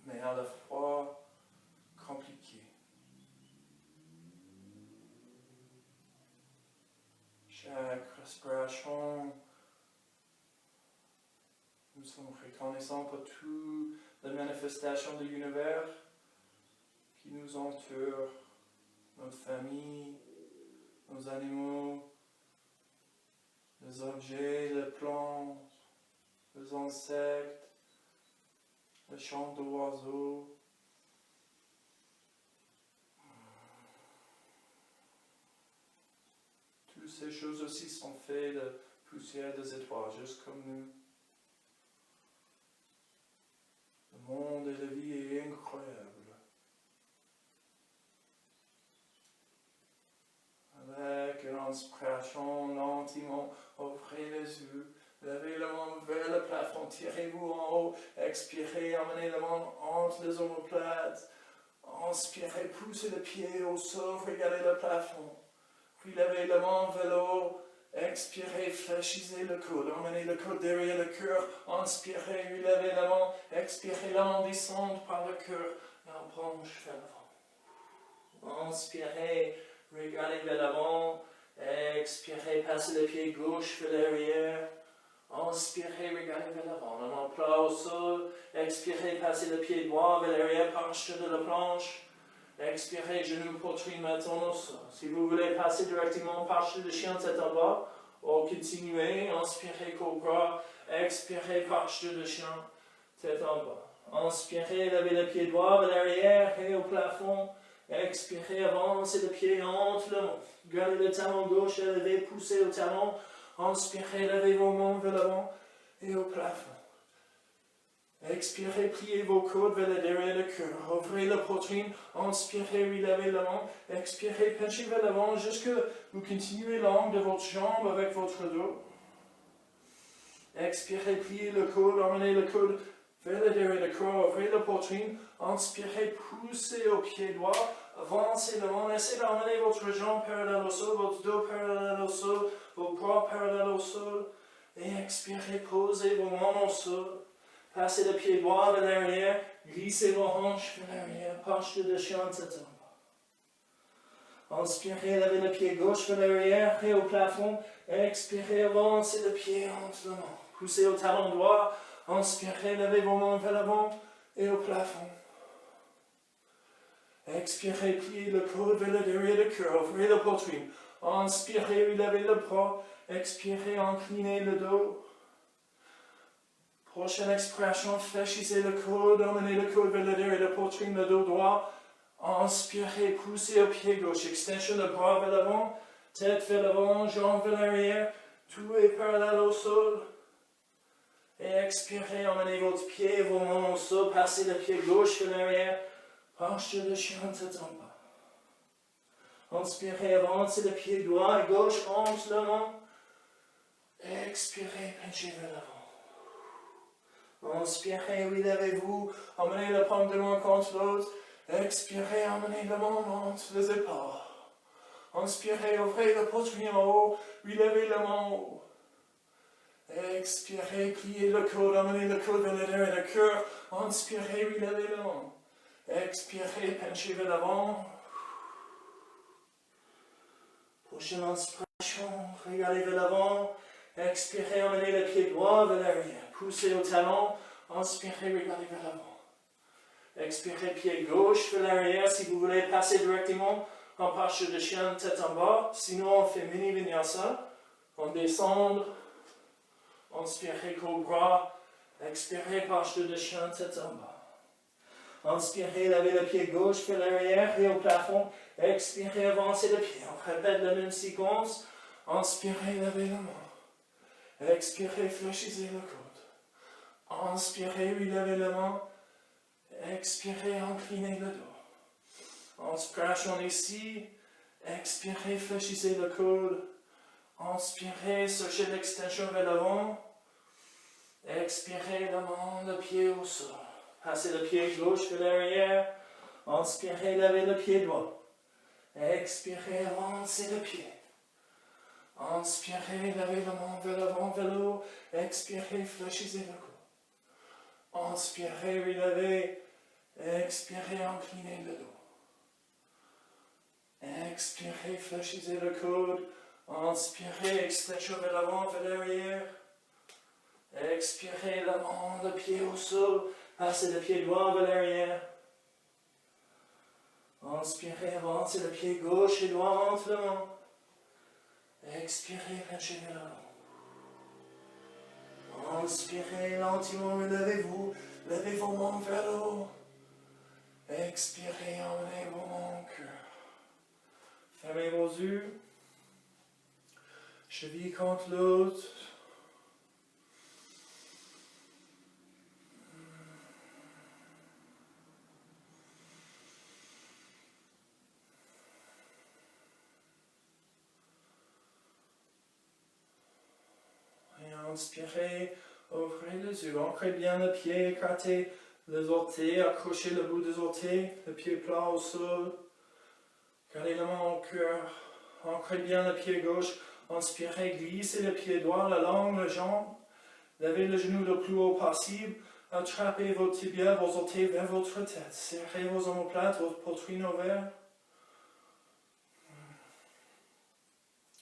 A: mais à la fois compliquée. Chaque respiration, nous sommes reconnaissants pour toutes les manifestations de l'univers qui nous entourent, notre famille, nos animaux, les objets, les plantes, les insectes, les chants d'oiseaux. ces choses aussi sont faites de poussière des étoiles, juste comme nous. Le monde et la vie est incroyable. Avec une inspiration, lentement, ouvrez les yeux, levez la main vers le plafond, tirez-vous en haut, expirez, emmenez la main entre les omoplates, inspirez, poussez le pied au sol, regardez le plafond, puis levez la main vers le haut, expirez, fléchissez le coude, emmenez le coude derrière le cœur, inspirez, puis levez la main, expirez, l'en descendre par le cœur, la branche vers l'avant. Inspirez, regardez vers l'avant, expirez, passez le pied gauche vers l'arrière, inspirez, regardez vers l'avant, la main plat au sol, expirez, passez le pied droit vers l'arrière, parche de la planche, expirez, genou, poitrine, menton au sol. Si vous voulez passer directement parche de chien tête en bas, ou continuez, inspirez, cobra, expirez, parche de chien tête en bas. Inspirez, levez le pied droit vers l'arrière et au plafond. Expirez, avancez le pied entre le monde. Gardez le talon gauche élevé, poussez au talon. Inspirez, levez vos mains vers l'avant et au plafond. Expirez, pliez vos coudes vers le derrière du cœur. Ouvrez la poitrine. Inspirez, relevez la main. Expirez, penchez vers l'avant jusque vous continuez l'angle de votre jambe avec votre dos. Expirez, pliez le coude, emmenez le coude vers le derrière du corps, ouvrez la poitrine, inspirez, poussez au pied droit, avancez le main, essayez d'emmener votre jambe parallèle au sol, votre dos parallèle au sol, vos bras parallèles au sol, et expirez, posez vos mains au sol, passez le pied droit vers l'arrière, glissez vos hanches vers l'arrière, posture de chien tête en bas. Inspirez, levez le pied gauche vers l'arrière et au plafond, expirez, avancez le pied entre les mains, poussez au talon droit, inspirez, levez vos mains vers l'avant et au plafond. Expirez, pliez le coude vers le derrière du cœur, ouvrez la poitrine. Inspirez, relevez le bras. Expirez, inclinez le dos. Prochaine expiration, fléchissez le coude, emmenez le coude vers le derrière de la poitrine, le dos droit. Inspirez, poussez au pied gauche, extension de bras vers l'avant, tête vers l'avant, jambes vers l'arrière, tout est parallèle au sol. Et expirez, emmenez votre pied, vos mains au sol, passez le pied gauche vers l'arrière, posture de chien tête en bas. Inspirez, avancez le pied droit et gauche entre les mains. Expirez, penchez vers l'avant. Inspirez, relevez-vous, emmenez la paume de main contre l'autre. Expirez, emmenez la main entre les épaules. Inspirez, ouvrez la poitrine en haut, relevez la main en haut. Expirez, pliez le coude, emmenez le coude vers le derrière du cœur. Inspirez, relevez la main. Expirez, penchez vers l'avant. Prochaine inspiration, regardez vers l'avant. Expirez, emmenez le pied droit vers l'arrière. Poussez au talon. Inspirez, regardez vers l'avant. Expirez, pied gauche vers l'arrière. Si vous voulez passer directement en posture de chien tête en bas. Sinon, on fait mini vinyasa. On descend. Inspirez, cobra. Expirez, posture de chien tête en bas. Inspirez, levez le pied gauche vers l'arrière et au plafond. Expirez, avancez le pied. On répète la même séquence. Inspirez, levez la main. Expirez, fléchissez le coude. Inspirez, relevez la main. Expirez, inclinez le dos. Inspiration ici. Expirez, fléchissez le coude. Inspirez, cherchez l'extension vers l'avant. Expirez, la main, le pied au sol. Passez le pied gauche vers l'arrière. Inspirez, levez le pied droit. Expirez, avancez le pied. Inspirez, levez la main vers l'avant, vers le haut. Expirez, fléchissez le coude. Inspirez, relevez. Expirez, inclinez le dos. Expirez, fléchissez le coude. Inspirez, extension vers l'avant, vers l'arrière. Expirez, la main, le pied au sol. Passez le pied droit vers l'arrière. Inspirez, avancez le pied gauche et droit entre les mains. Expirez, penchez vers l'avant. Inspirez, lentement, relevez-vous. Levez vos mains vers le haut. Expirez, emmenez vos mains au cœur. Fermez vos yeux. cheville contre l'autre. Et inspirez, ouvrez les yeux, ancrez bien le pied, écartez les orteils, accrochez le bout des orteils, le pied plat au sol. Gardez la main au cœur, ancrez bien le pied gauche, inspirez, glissez le pied droit, la langue, la jambe, levez le genou le plus haut possible, attrapez vos tibias, vos orteils vers votre tête, serrez vos omoplates, votre poitrine ouverte.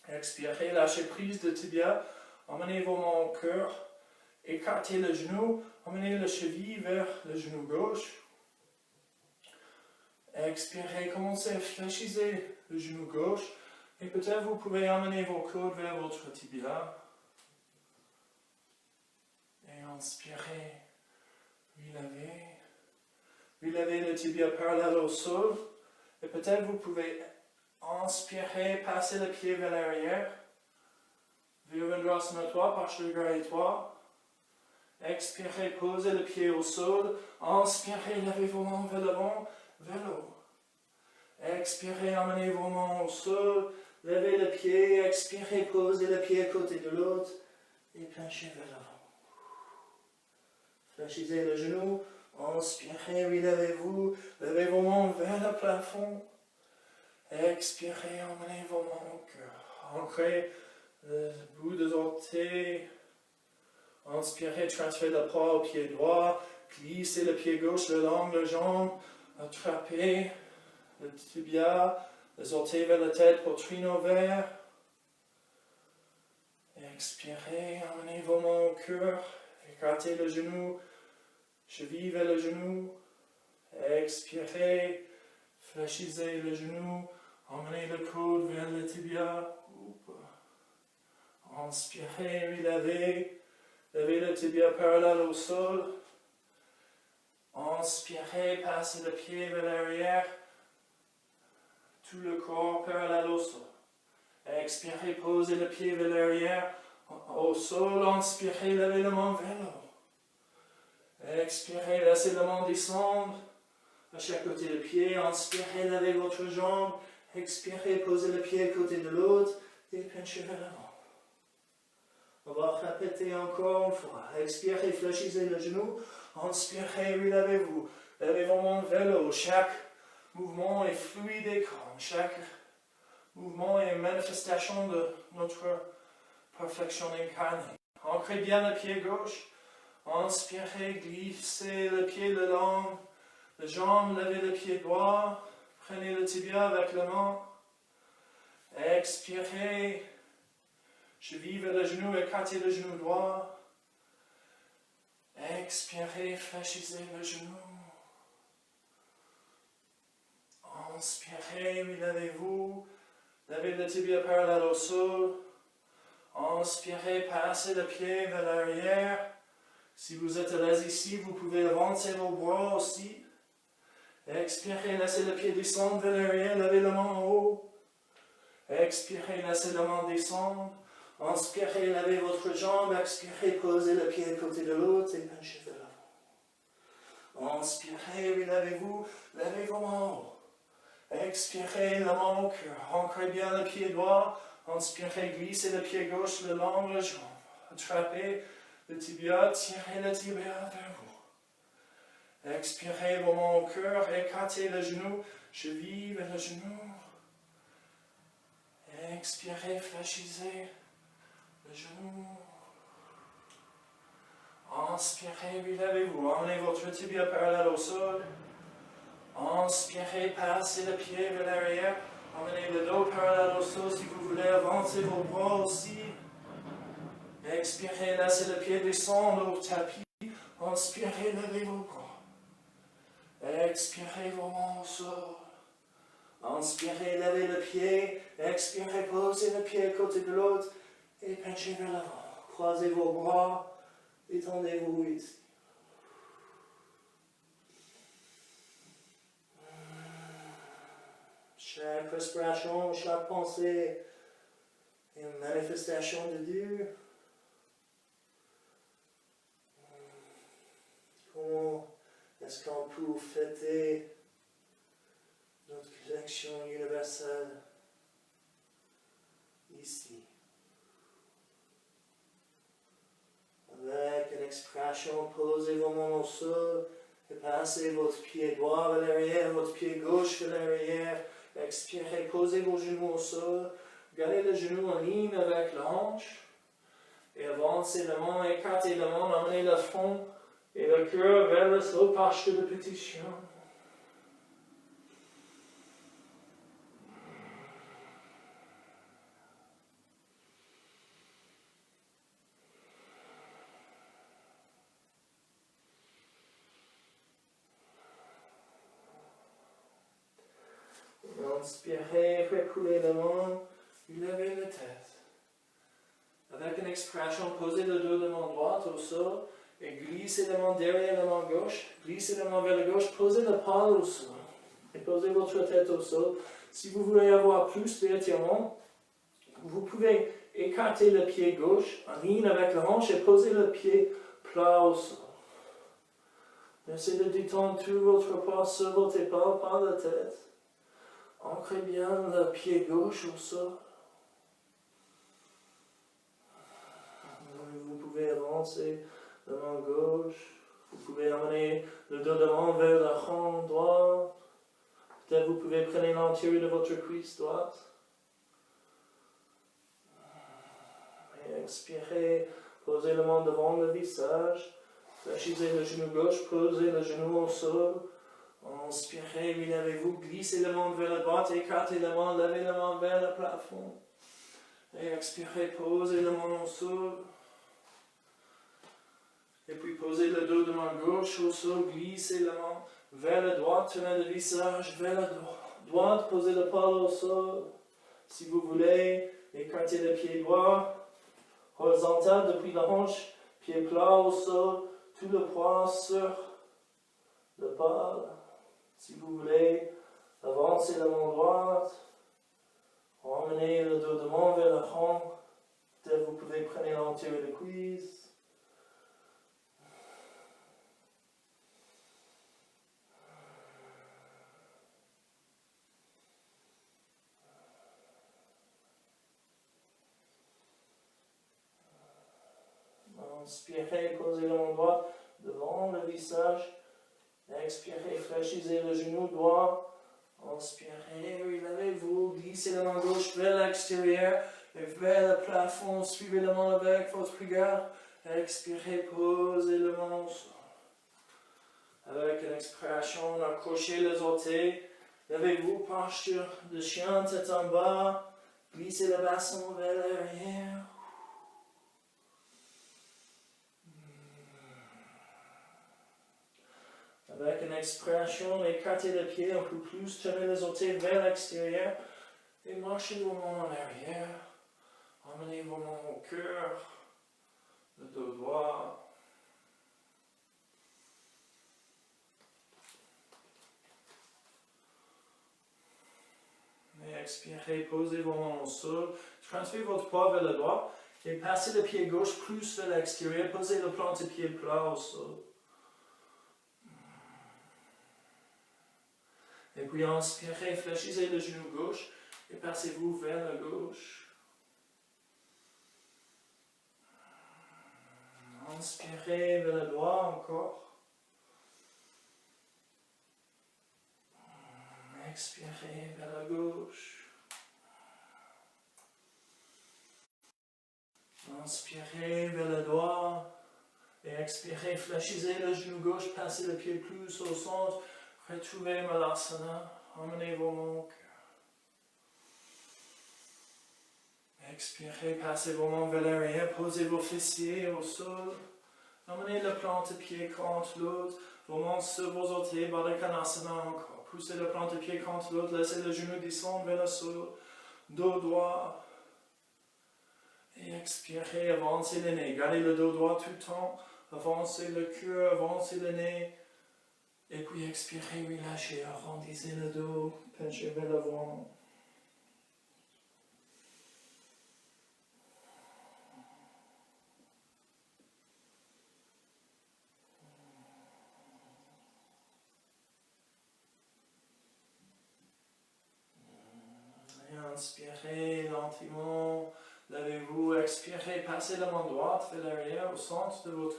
A: Expirez, lâchez prise de tibia, emmenez vos mains au cœur, écartez le genou, emmenez le cheville vers le genou gauche. Expirez, commencez à fléchir le genou gauche et peut-être vous pouvez emmener vos coudes vers votre tibia. Et inspirez, relevez le tibia parallèle au sol et peut-être vous pouvez inspirer, passer le pied vers l'arrière. Virabhadrasana 3, Parsharanga étroit. Expirez, posez le pied au sol. Inspirez, levez vos mains vers l'avant, vers le haut. Expirez, emmenez vos mains au sol. Levez le pied, expirez, posez le pied à côté de l'autre et penchez vers l'avant. Fléchissez le genou. Inspirez, relevez-vous. Levez vos mains vers le plafond. Expirez, emmenez vos mains au cœur. Ancrez le bout des orteils. Inspirez, transférez le poids au pied droit. Glissez le pied gauche le long de la jambe. Attrapez le tibia. Les orteils vers la tête, poitrine ouverte. Expirez, emmenez vos mains au cœur. Écartez le genou. Cheville vers le genou. Expirez. Fléchissez le genou. Emmenez le coude vers le tibia. Inspirez, relevez. Levez le tibia parallèle au sol. Inspirez, passez le pied vers l'arrière. Tout le corps parallèle au sol. Expirez, posez le pied vers l'arrière. Au sol, inspirez, levez la main vers le haut. Expirez, laissez la main descendre. À chaque côté du pied, inspirez, levez votre jambe. Expirez, posez le pied à côté de l'autre et penchez vers l'avant. On va répéter encore une fois. Expirez, fléchissez le genou. Inspirez, relevez-vous. Levez vos mains vers le haut. Chaque mouvement est fluide et calme. Chaque mouvement est une manifestation de notre perfection incarnée. Ancrez bien le pied gauche. Inspirez, glissez le pied le long. La jambe, levez le pied droit. Prenez le tibia avec la main. Expirez. Cheville vers le genou, écartez le genou droit. Expirez, fléchissez le genou. Inspirez, relevez-vous. Levez le tibia parallèle au sol. Inspirez, passez le pied vers l'arrière. Si vous êtes à l'aise ici, vous pouvez avancer vos bras aussi. Expirez, laissez le pied descendre vers l'arrière, levez la main en haut. Expirez, laissez la main descendre. Inspirez, levez votre jambe. Expirez, posez le pied à côté de l'autre et penchez vers l'avant. Inspirez, relevez-vous, levez vos mains en haut. Expirez, la main au cœur. Ancrez bien le pied droit. Inspirez, glissez le pied gauche le long de la jambe. Attrapez le tibia, tirez le tibia vers vous. Expirez vos mains au cœur, écartez le genou, cheville vers le genou. Expirez, fléchissez le genou. Inspirez, relevez-vous, emmenez votre tibia parallèle au sol. Inspirez, passez le pied vers l'arrière. Emmenez le dos parallèle au sol si vous voulez avancer vos bras aussi. Expirez, laissez le pied descendre au tapis. Inspirez, levez vos bras. Expirez vos mains au sol. Inspirez, levez le pied. Expirez, posez le pied à côté de l'autre et penchez vers l'avant. Croisez vos bras. Étendez-vous ici. Chaque respiration, chaque pensée
B: une manifestation de Dieu. Comment est-ce qu'on peut fêter notre connexion universelle ici? Avec une expression, posez vos mains au sol et passez votre pied droit vers l'arrière, votre pied gauche vers l'arrière. Expirez, posez vos genoux au sol. Gardez le genou en ligne avec la hanche. Et avancez la main, écartez la main, amenez le front et le cœur vers le sol, posture de petit chien. Inspirez, reculez la main, levez la tête. Avec une expression, posez le dos de la main droite au sol et glissez la main derrière la main gauche. Glissez la main vers la gauche, posez le pas au sol et posez votre tête au sol. Si vous voulez avoir plus d'étirement, vous pouvez écarter le pied gauche en ligne avec la hanche et poser le pied plat au sol. Essayez de détendre tout votre poids sur votre épaule par la tête. Ancrez bien le pied gauche au sol. Vous pouvez avancer la main gauche. Vous pouvez amener le dos de main vers la jambe droite. Peut-être vous pouvez prendre l'intérieur de votre cuisse droite. Et expirez. Posez la main devant le visage. Fléchissez le genou gauche. Posez le genou au sol. Inspirez, relevez-vous, glissez la main vers la droite, écartez la main, levez la main vers le plafond. Et expirez, posez la main au sol. Et puis posez le dos de main gauche au sol, glissez la main vers la droite, tournez le visage vers la droite, posez le pas au sol. Si vous voulez, écartez le pied droit, horizontal depuis la hanche, pied plat au sol, tout le poids sur le pas. Si vous voulez, avancez la main droite, emmenez le dos de main vers le front. Peut-être vous pouvez prendre l'intérieur des cuisses. Inspirez, posez la main droite devant le visage. Expirez, fléchissez le genou droit. Inspirez, relevez-vous, glissez la main gauche vers l'extérieur et vers le plafond. Suivez la main avec votre regard. Expirez, posez la main au sol. Avec une expiration, accrochez les orteils. Levez-vous, posture de chien, tête en bas. Glissez le bassin vers l'arrière. Avec une expiration, écartez les pieds un peu plus, tournez les orteils vers l'extérieur et marchez vos mains en arrière. Emmenez vos mains au cœur, le dos droit. Et expirez, posez vos mains au sol. Transférez votre poids vers le droit et passez le pied gauche plus vers l'extérieur. Posez le plante de pied plat au sol. Et puis inspirez, fléchissez le genou gauche et passez-vous vers la gauche. Inspirez vers le droit encore. Expirez vers la gauche. Inspirez vers le droit. Et expirez, fléchissez le genou gauche, passez le pied plus au centre. Retrouvez Malasana, emmenez vos mains au cœur. Expirez, passez vos mains vers l'arrière, posez vos fessiers au sol. Emmenez le plante-pied contre l'autre, vos mains sur vos orteils, Baddha Konasana encore. Poussez le plante-pied contre l'autre, laissez le genou descendre vers le sol, dos droit. Et expirez, avancez le nez, gardez le dos droit tout le temps, avancez le cœur, avancez le nez. Et puis expirez, relâchez, arrondissez le dos, penchez vers l'avant. gentiment. Levez-vous, expirez, passez la main droite vers l'arrière, au centre de votre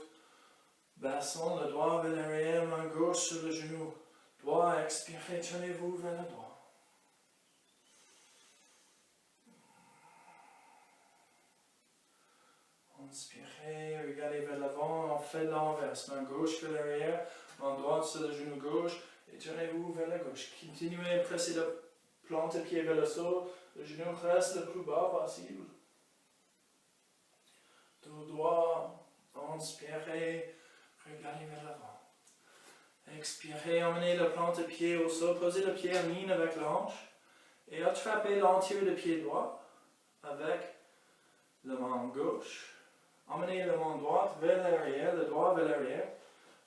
B: bassin, le doigt vers l'arrière, main gauche sur le genou. Droit, expirez, tournez-vous vers le droit. Inspirez, regardez vers l'avant, on fait l'inverse. Main gauche vers l'arrière, main droite sur le genou gauche, et tournez-vous vers la gauche. Continuez à presser la plante de pied vers le sol, le genou reste le plus bas possible. Dos droit, inspirez, regardez vers l'avant. Expirez, emmenez la plante de pied au sol, posez le pied en ligne avec la hanche, et attrapez l'entier du pied droit avec la main gauche. Emmenez la main droite vers l'arrière, le droit vers l'arrière,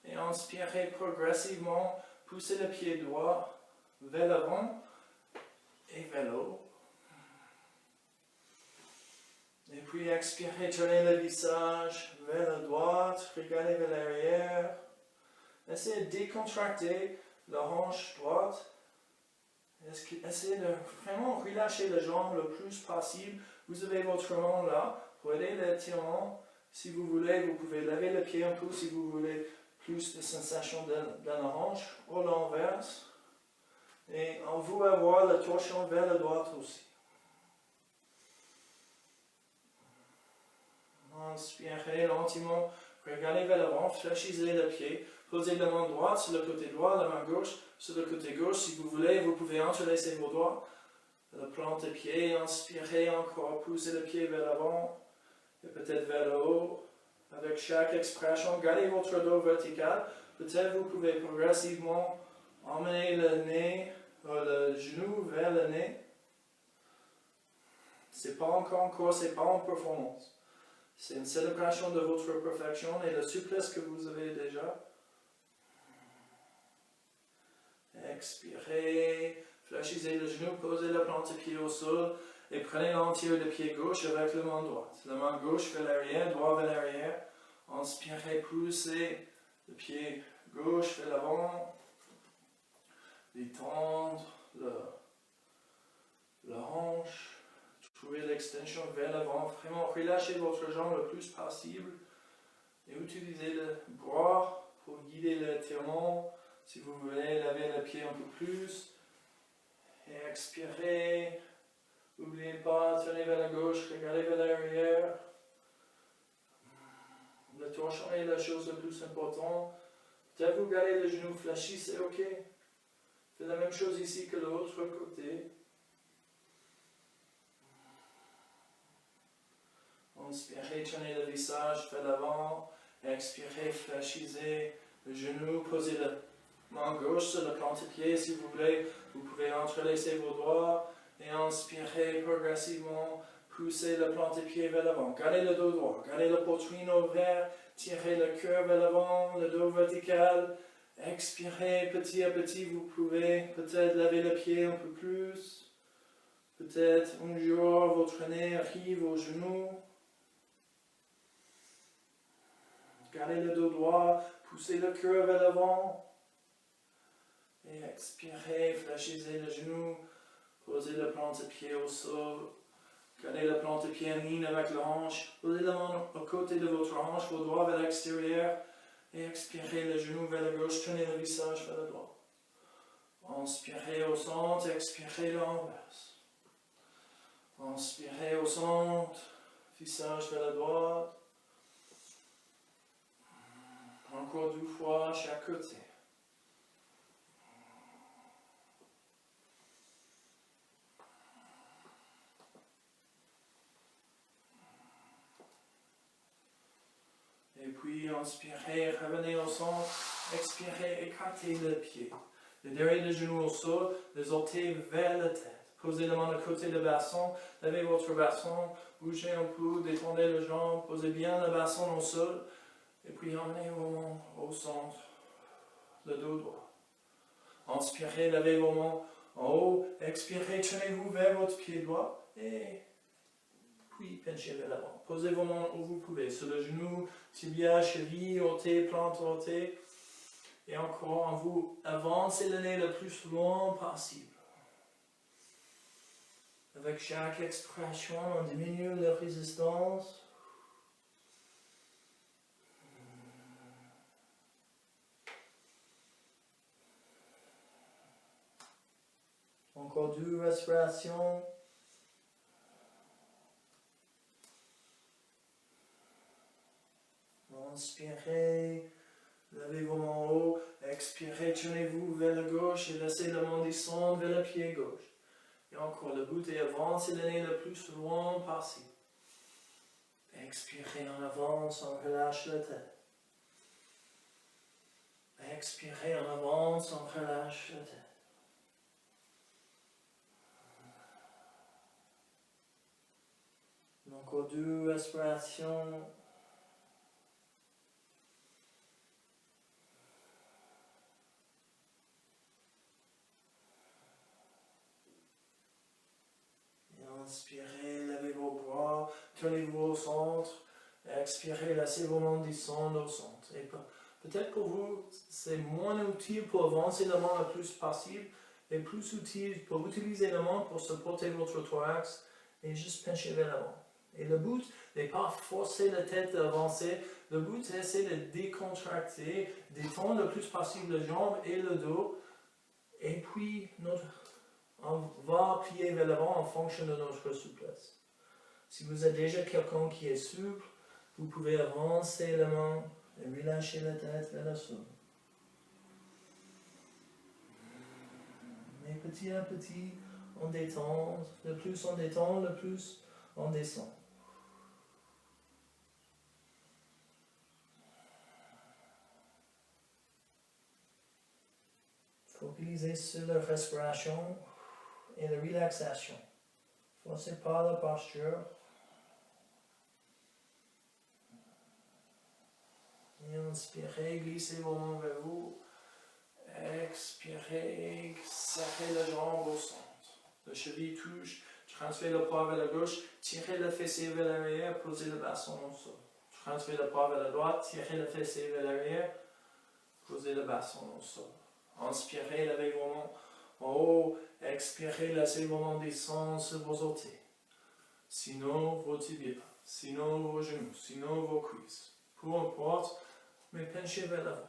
B: et inspirez progressivement, poussez le pied droit vers l'avant et vers le haut. Et puis expirez, tournez le visage vers la droite, regardez vers l'arrière. Essayez de décontracter la hanche droite. Essayez de vraiment relâcher la jambe le plus possible. Vous avez votre main là pour aider l'étirement. Si vous voulez, vous pouvez lever le pied un peu si vous voulez plus de sensation dans la hanche ou l'inverse. Et on veut avoir la torsion vers la droite aussi. Inspirez lentement, regardez vers l'avant, fléchissez le pied, posez la main droite sur le côté droit, la main gauche sur le côté gauche. Si vous voulez, vous pouvez entrelacer vos doigts. La plante de pied, inspirez encore, poussez le pied vers l'avant et peut-être vers le haut. Avec chaque expression, gardez votre dos vertical. Peut-être vous pouvez progressivement emmener le genou vers le nez. C'est pas encore, c'est pas en performance. C'est une célébration de votre perfection et de la souplesse que vous avez déjà. Expirez, fléchissez le genou, posez la plante de pied au sol et prenez l'entier de pied gauche avec la main droite. La main gauche vers l'arrière, droit vers l'arrière. Inspirez, poussez le pied gauche vers l'avant. Détendre la hanche. Trouvez l'extension vers l'avant, vraiment relâchez votre jambe le plus possible et utilisez le bras pour guider l'étirement. Si vous voulez lever le pied un peu plus et expirez, n'oubliez pas, tournez vers la gauche, regardez vers l'arrière. La torsion est la chose la plus importante. Peut-être vous gardez le genou fléchi, c'est ok. Faites la même chose ici que l'autre côté. Inspirez, tournez le visage vers l'avant. Expirez, fléchissez le genou. Posez la main gauche sur le plante de pied si vous voulez. Vous pouvez entrelacer vos doigts. Et inspirez progressivement. Poussez le plante de pied vers l'avant. Gardez le dos droit. Gardez la poitrine ouverte. Tirez le cœur vers l'avant. Le dos vertical. Expirez petit à petit. Vous pouvez peut-être lever le pied un peu plus. Peut-être un jour votre nez arrive au genou. Gardez le dos droit, poussez le cœur vers l'avant. Et expirez, fléchissez le genou, posez la plante de pied au sol. Gardez la plante de pied en ligne avec la hanche. Posez la main au côté de votre hanche, vos doigts vers l'extérieur. Et expirez le genou vers la gauche, tournez le visage vers la droite. Inspirez au centre, expirez l'inverse. Inspirez au centre, visage vers la droite. Encore 2 fois chaque côté. Et puis inspirez, revenez au centre, expirez, écartez le pied. Le derrière du genou au sol, les orteils vers la tête. Posez la main de côté du bassin, levez votre bassin, bougez un peu, détendez les jambes, posez bien le bassin au sol. Et puis emmenez vos mains au centre, le dos droit. Inspirez, levez vos mains en haut. Expirez, tournez-vous vers votre pied droit. Et puis penchez vers l'avant. Posez vos mains où vous pouvez, sur le genou, tibia, cheville, orteil, plante, orteil. Et encore, vous avancez le nez le plus loin possible. Avec chaque expiration, on diminue la résistance. Encore 2 respirations. Inspirez, levez vos mains en haut. Expirez, tournez-vous vers la gauche et laissez la main descendre vers le pied gauche. Et encore, le but est avancez le nez le plus loin possible. Expirez en avance, on relâche la tête. Expirez en avance, on relâche la tête. Encore 2 respirations. Inspirez, levez vos bras, tenez-vous au centre. Expirez, laissez vos mains descendre au centre. Et peut-être pour vous, c'est moins utile pour avancer la main le plus possible et plus utile pour utiliser la main pour supporter votre thorax et juste pencher vers l'avant. Et le but n'est pas forcer la tête à avancer, le but c'est essayer de décontracter, d'étendre le plus possible les jambes et le dos. Et puis, on va plier vers l'avant en fonction de notre souplesse. Si vous êtes déjà quelqu'un qui est souple, vous pouvez avancer la main et relâcher la tête vers le sol. Mais petit à petit, on détend. Le plus on détend, le plus on descend. Focalisez sur la respiration et la relaxation. Forcez pas la posture. Et inspirez, glissez vos mains vers vous. Expirez, serrez la jambe au centre. Le cheville touche, transférez le poids vers la gauche, tirez le fessier vers l'arrière, posez le bassin au sol. Transférez le poids vers la droite, tirez le fessier vers l'arrière, posez le bassin au sol. Inspirez, levez vos mains en haut. Expirez, laissez vos mains descendre sur vos orteils. Sinon vos tibias, sinon vos genoux, sinon vos cuisses. Peu importe, mais penchez vers l'avant.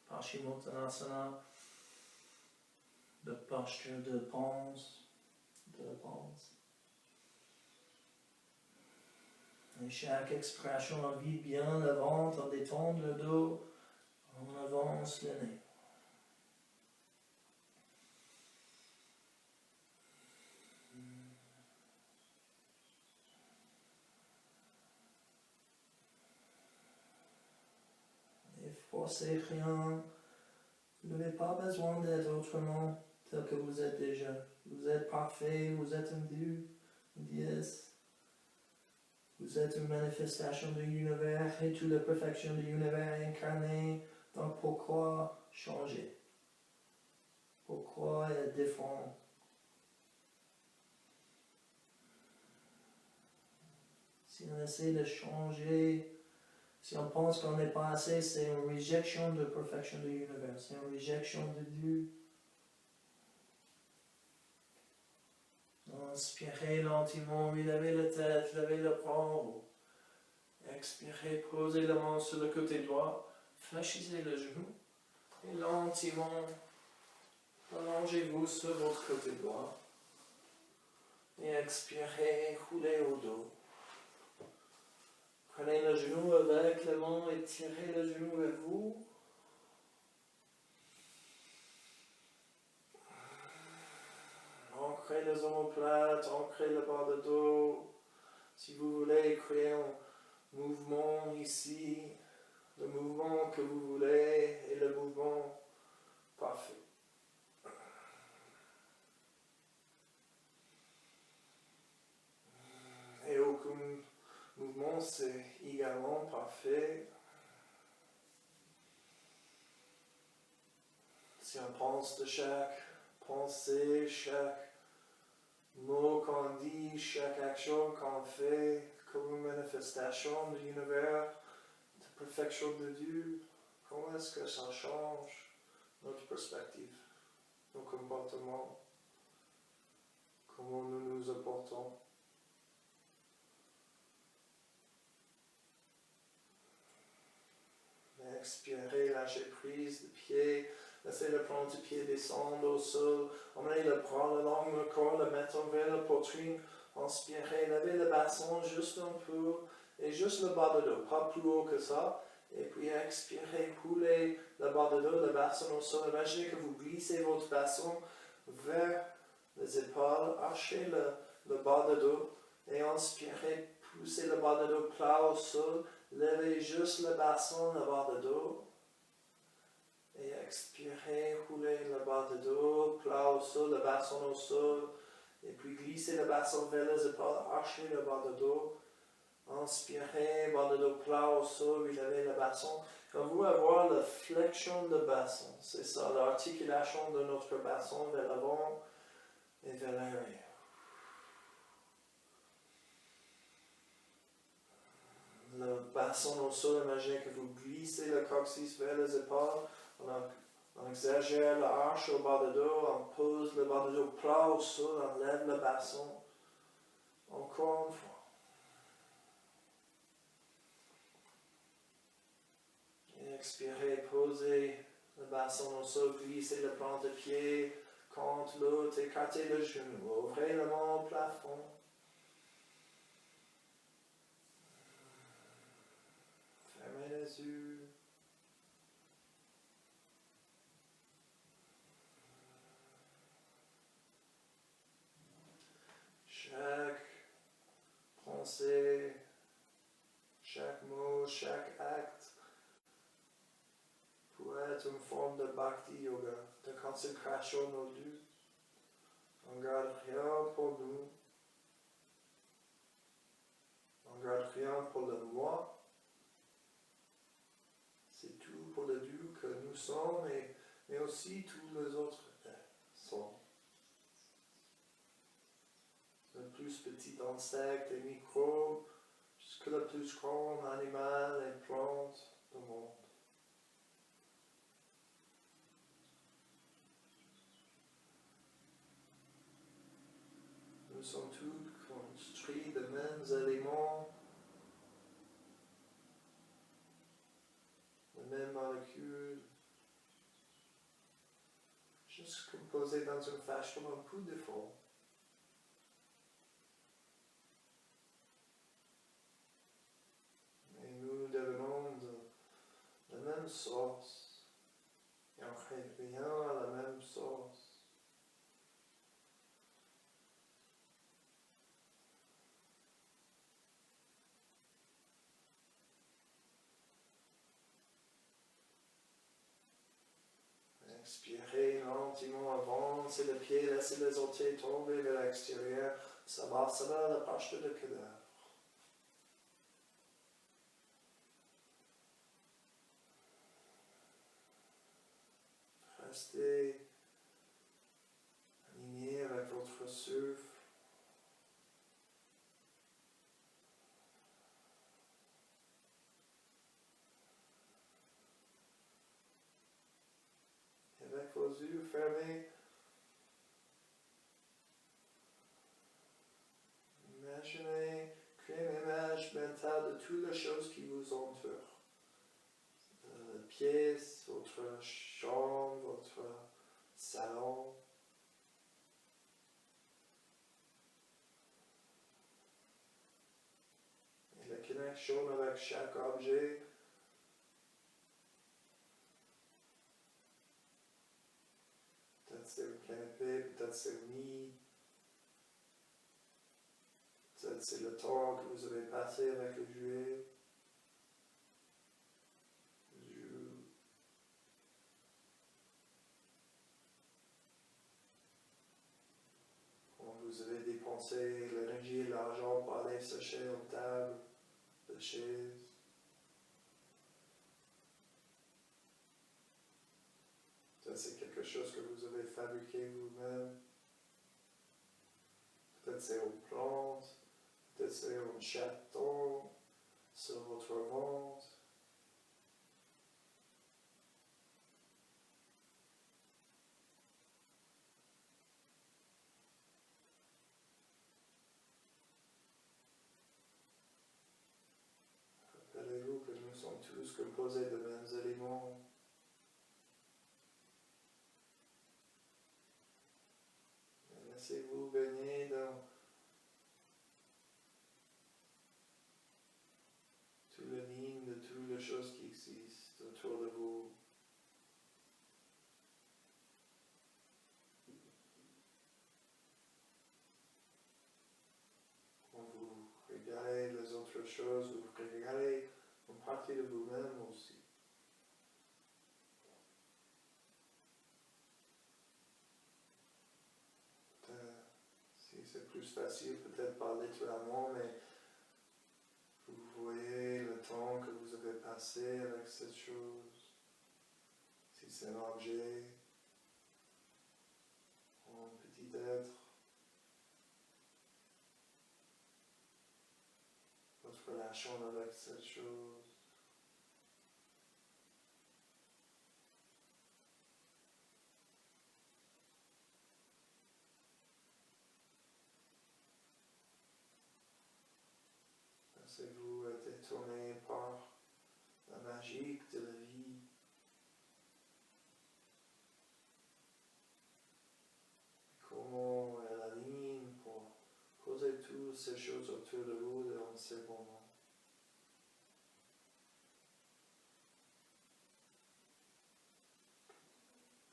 B: Paschimottanasana, de posture de panse, Et chaque expiration, on vide bien le ventre, on détend le dos, on avance le nez. Et forcez rien. Vous n'avez pas besoin d'être autrement tel que vous êtes déjà. Vous êtes parfait, vous êtes un Dieu, une déesse. Vous êtes une manifestation de l'univers et toute la perfection de l'univers incarné. Donc pourquoi changer? Pourquoi être différent? Si on essaie de changer, si on pense qu'on n'est pas assez, c'est une rejection de la perfection de l'univers, c'est une rejection de Dieu. Inspirez lentement, relevez la tête, levez le bras en haut. Expirez, posez la main sur le côté droit, fléchissez le genou et lentement allongez-vous sur votre côté droit. Et expirez, roulez au dos. Prenez le genou avec la main et tirez le genou vers vous. Ancrez les omoplates, ancrez le bas de dos. Si vous voulez créer un mouvement ici, le mouvement que vous voulez est le mouvement parfait. Et aucun mouvement c'est également parfait. Si on pense de chaque pensée, chaque mot qu'on dit, chaque action qu'on fait, comme une manifestation de l'univers, de perfection de Dieu, comment est-ce que ça change notre perspective, nos comportements, comment nous nous apportons. Expirez, lâchez prise du pied. Laissez le plan du pied descendre au sol. Emmenez le bras le long du corps, le mettre vers la poitrine. Inspirez, levez le bassin juste un peu. Et juste le bas de dos, pas plus haut que ça. Et puis expirez, coulez le bas de dos, le bassin au sol. Imaginez que vous glissez votre bassin vers les épaules. Archez le bas de dos. Et inspirez, poussez le bas de dos plat au sol. Levez juste le bassin, le bas de dos. Et expirez, roulez le bas de dos, plat au sol, le bassin au sol. Et puis glissez le bassin vers les épaules, archez le bas de dos. Inspirez, bas de dos plat au sol, levez le bassin. On veut avoir la flexion de bassin. C'est ça, l'articulation de notre bassin vers l'avant et vers l'arrière. Le bassin au sol, imaginez que vous glissez le coccyx vers les épaules. On exagère l'arche au bas de dos, on pose le bas de dos plat au sol, on lève le bassin. Encore une fois. Et expirez, posez le bassin au sol, glissez le plan de pied contre l'autre, écartez le genou, ouvrez le main au plafond. Fermez les yeux. Chaque pensée, chaque mot, chaque acte pourrait être une forme de bhakti yoga, de consécration au Dieu. On ne garde rien pour nous. On ne garde rien pour le moi. C'est tout pour le Dieu que nous sommes, mais aussi tous les autres sont. Le plus petit insecte et microbe, jusqu'à le plus grand animal et plante du monde. Nous sommes tous construits des mêmes éléments, les mêmes molécules, juste composées dans une façon un peu différente. Et nous devenons de la même source, et on revient à la même source. Expirez lentement, avancez le pied, laissez les orteils tomber vers l'extérieur. Ça va, la posture de cadavre. Restez aligné avec votre souffle. Avec vos yeux fermés, imaginez, créez une image mentale de toutes les choses qui vous entourent. La pièce, votre chambre, votre salon. Et la connexion avec chaque objet. Peut-être c'est le canapé, peut-être c'est le lit. Peut-être c'est le temps que vous avez passé avec le jouet. Vous avez dépensé l'énergie et l'argent pour aller sécher une table, de chaise. Ça, c'est quelque chose que vous avez fabriqué vous-même. Peut-être c'est une plante, peut-être c'est un chaton sur votre ventre. poser de mêmes éléments. Laissez-vous baigner dans toutes les lignes de toutes les choses qui existent autour de vous. Quand vous regardez les autres choses, vous regardez une partie de vous-même aussi. Si c'est plus facile, peut-être pas littéralement, mais vous voyez le temps que vous avez passé avec cette chose. Si c'est un objet, un petit être, votre relation avec cette chose. Laissez-vous être étonné par la magie de la vie. Comment elle aligne pour poser toutes ces choses autour de vous dans ces moments.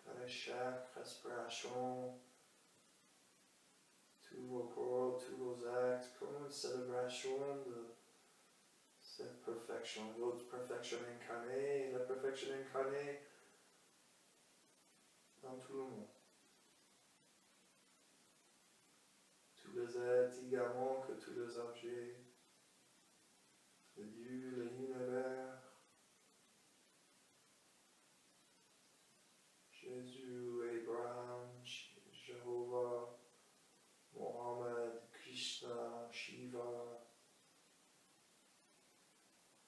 B: Avec chaque respiration, tous vos corps, tous vos actes, comme une célébration de cette perfection, votre perfection incarnée et la perfection incarnée dans tout le monde. Tous les êtres également que tous les objets, le Dieu, l'univers, Jésus, Abraham, Jéhovah, Mohammed, Krishna, Shiva,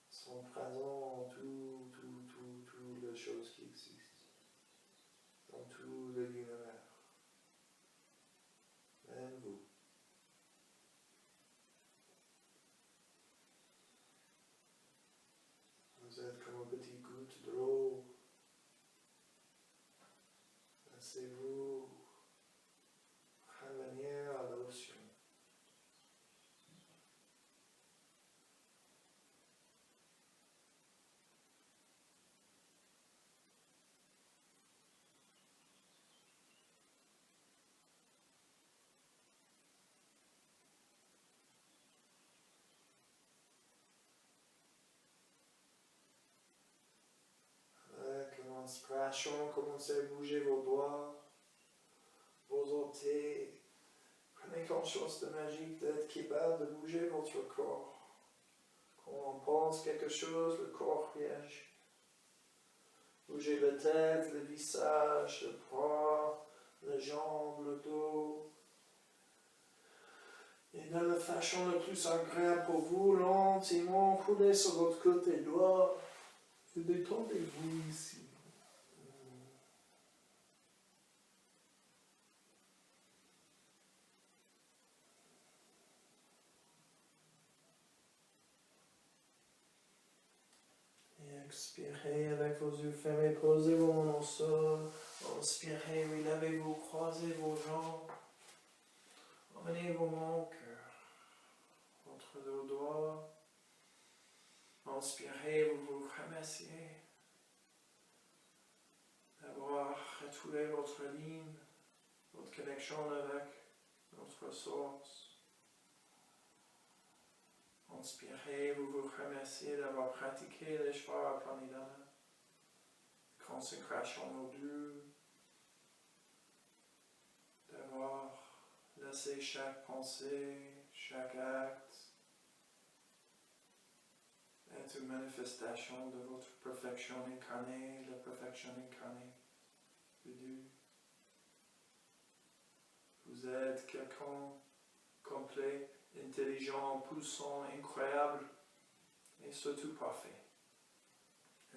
B: sont présents dans toutes les choses qui existent, dans tout l'univers, même vous. Vous êtes comme une petite goutte d'eau. Laissez-vous revenir à l'océan. Avec une inspiration, commencez à bouger vos doigts, vos orteils. Prenez conscience de la magie d'être capable de bouger votre corps. Quand on pense quelque chose, le corps réagit. Bougez la tête, le visage, le bras, les jambes, le dos. Et de la façon la plus agréable pour vous, lentement, coulez sur votre côté droit. Et détendez-vous ici. Et expirez avec vos yeux fermés, posez vos mains au sol. Inspirez, relevez-vous, croisez vos jambes. Emmenez vos mains au cœur, entre deux doigts. Inspirez, vous vous remerciez d'avoir retrouvé votre ligne, votre connexion avec notre source. Inspirez, vous vous remerciez d'avoir pratiqué l'Ishvara Pranidhana, consécration au Dieu, d'avoir laissé chaque pensée, chaque acte être une manifestation de votre perfection incarnée, la perfection incarnée de Dieu. Vous êtes quelqu'un complet, intelligent, puissant, incroyable et surtout parfait.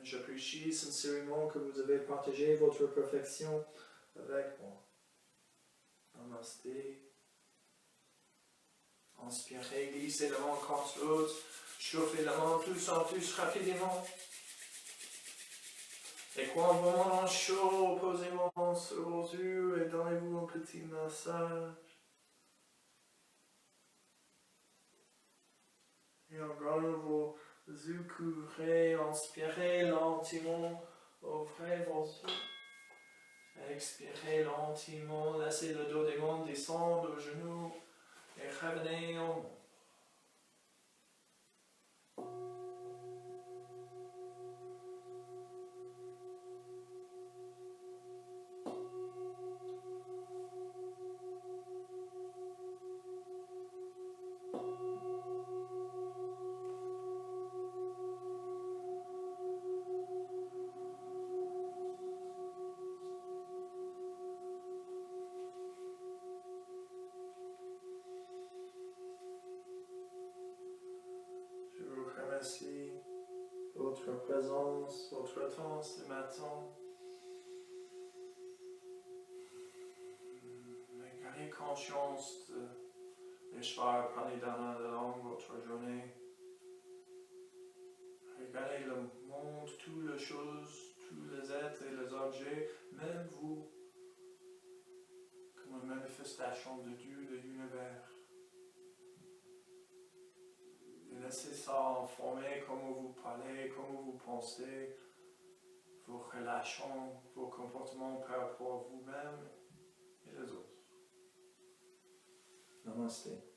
B: J'apprécie sincèrement que vous avez partagé votre perfection avec moi. Namasté. Inspirez, glissez la main contre l'autre, chauffez la main plus en plus rapidement.
A: Et quand vraiment dans le chaud, posez vos mains sur vos yeux et donnez-vous un petit massage. Et en gardant vos yeux couvrés, inspirez lentement, ouvrez vos yeux. Expirez lentement, laissez le dos des mains descendre aux genoux et revenez en haut. Je vous remercie pour votre présence, votre temps ce matin. Gardez conscience des choix prenez dans votre journée. Regardez le monde, toutes les choses, tous les êtres et les objets, même vous, comme une manifestation de Dieu, de l'univers. Et laissez ça informer comment vous parlez, comment vous pensez, vos relations, vos comportements par rapport à vous-même et les autres. Namaste.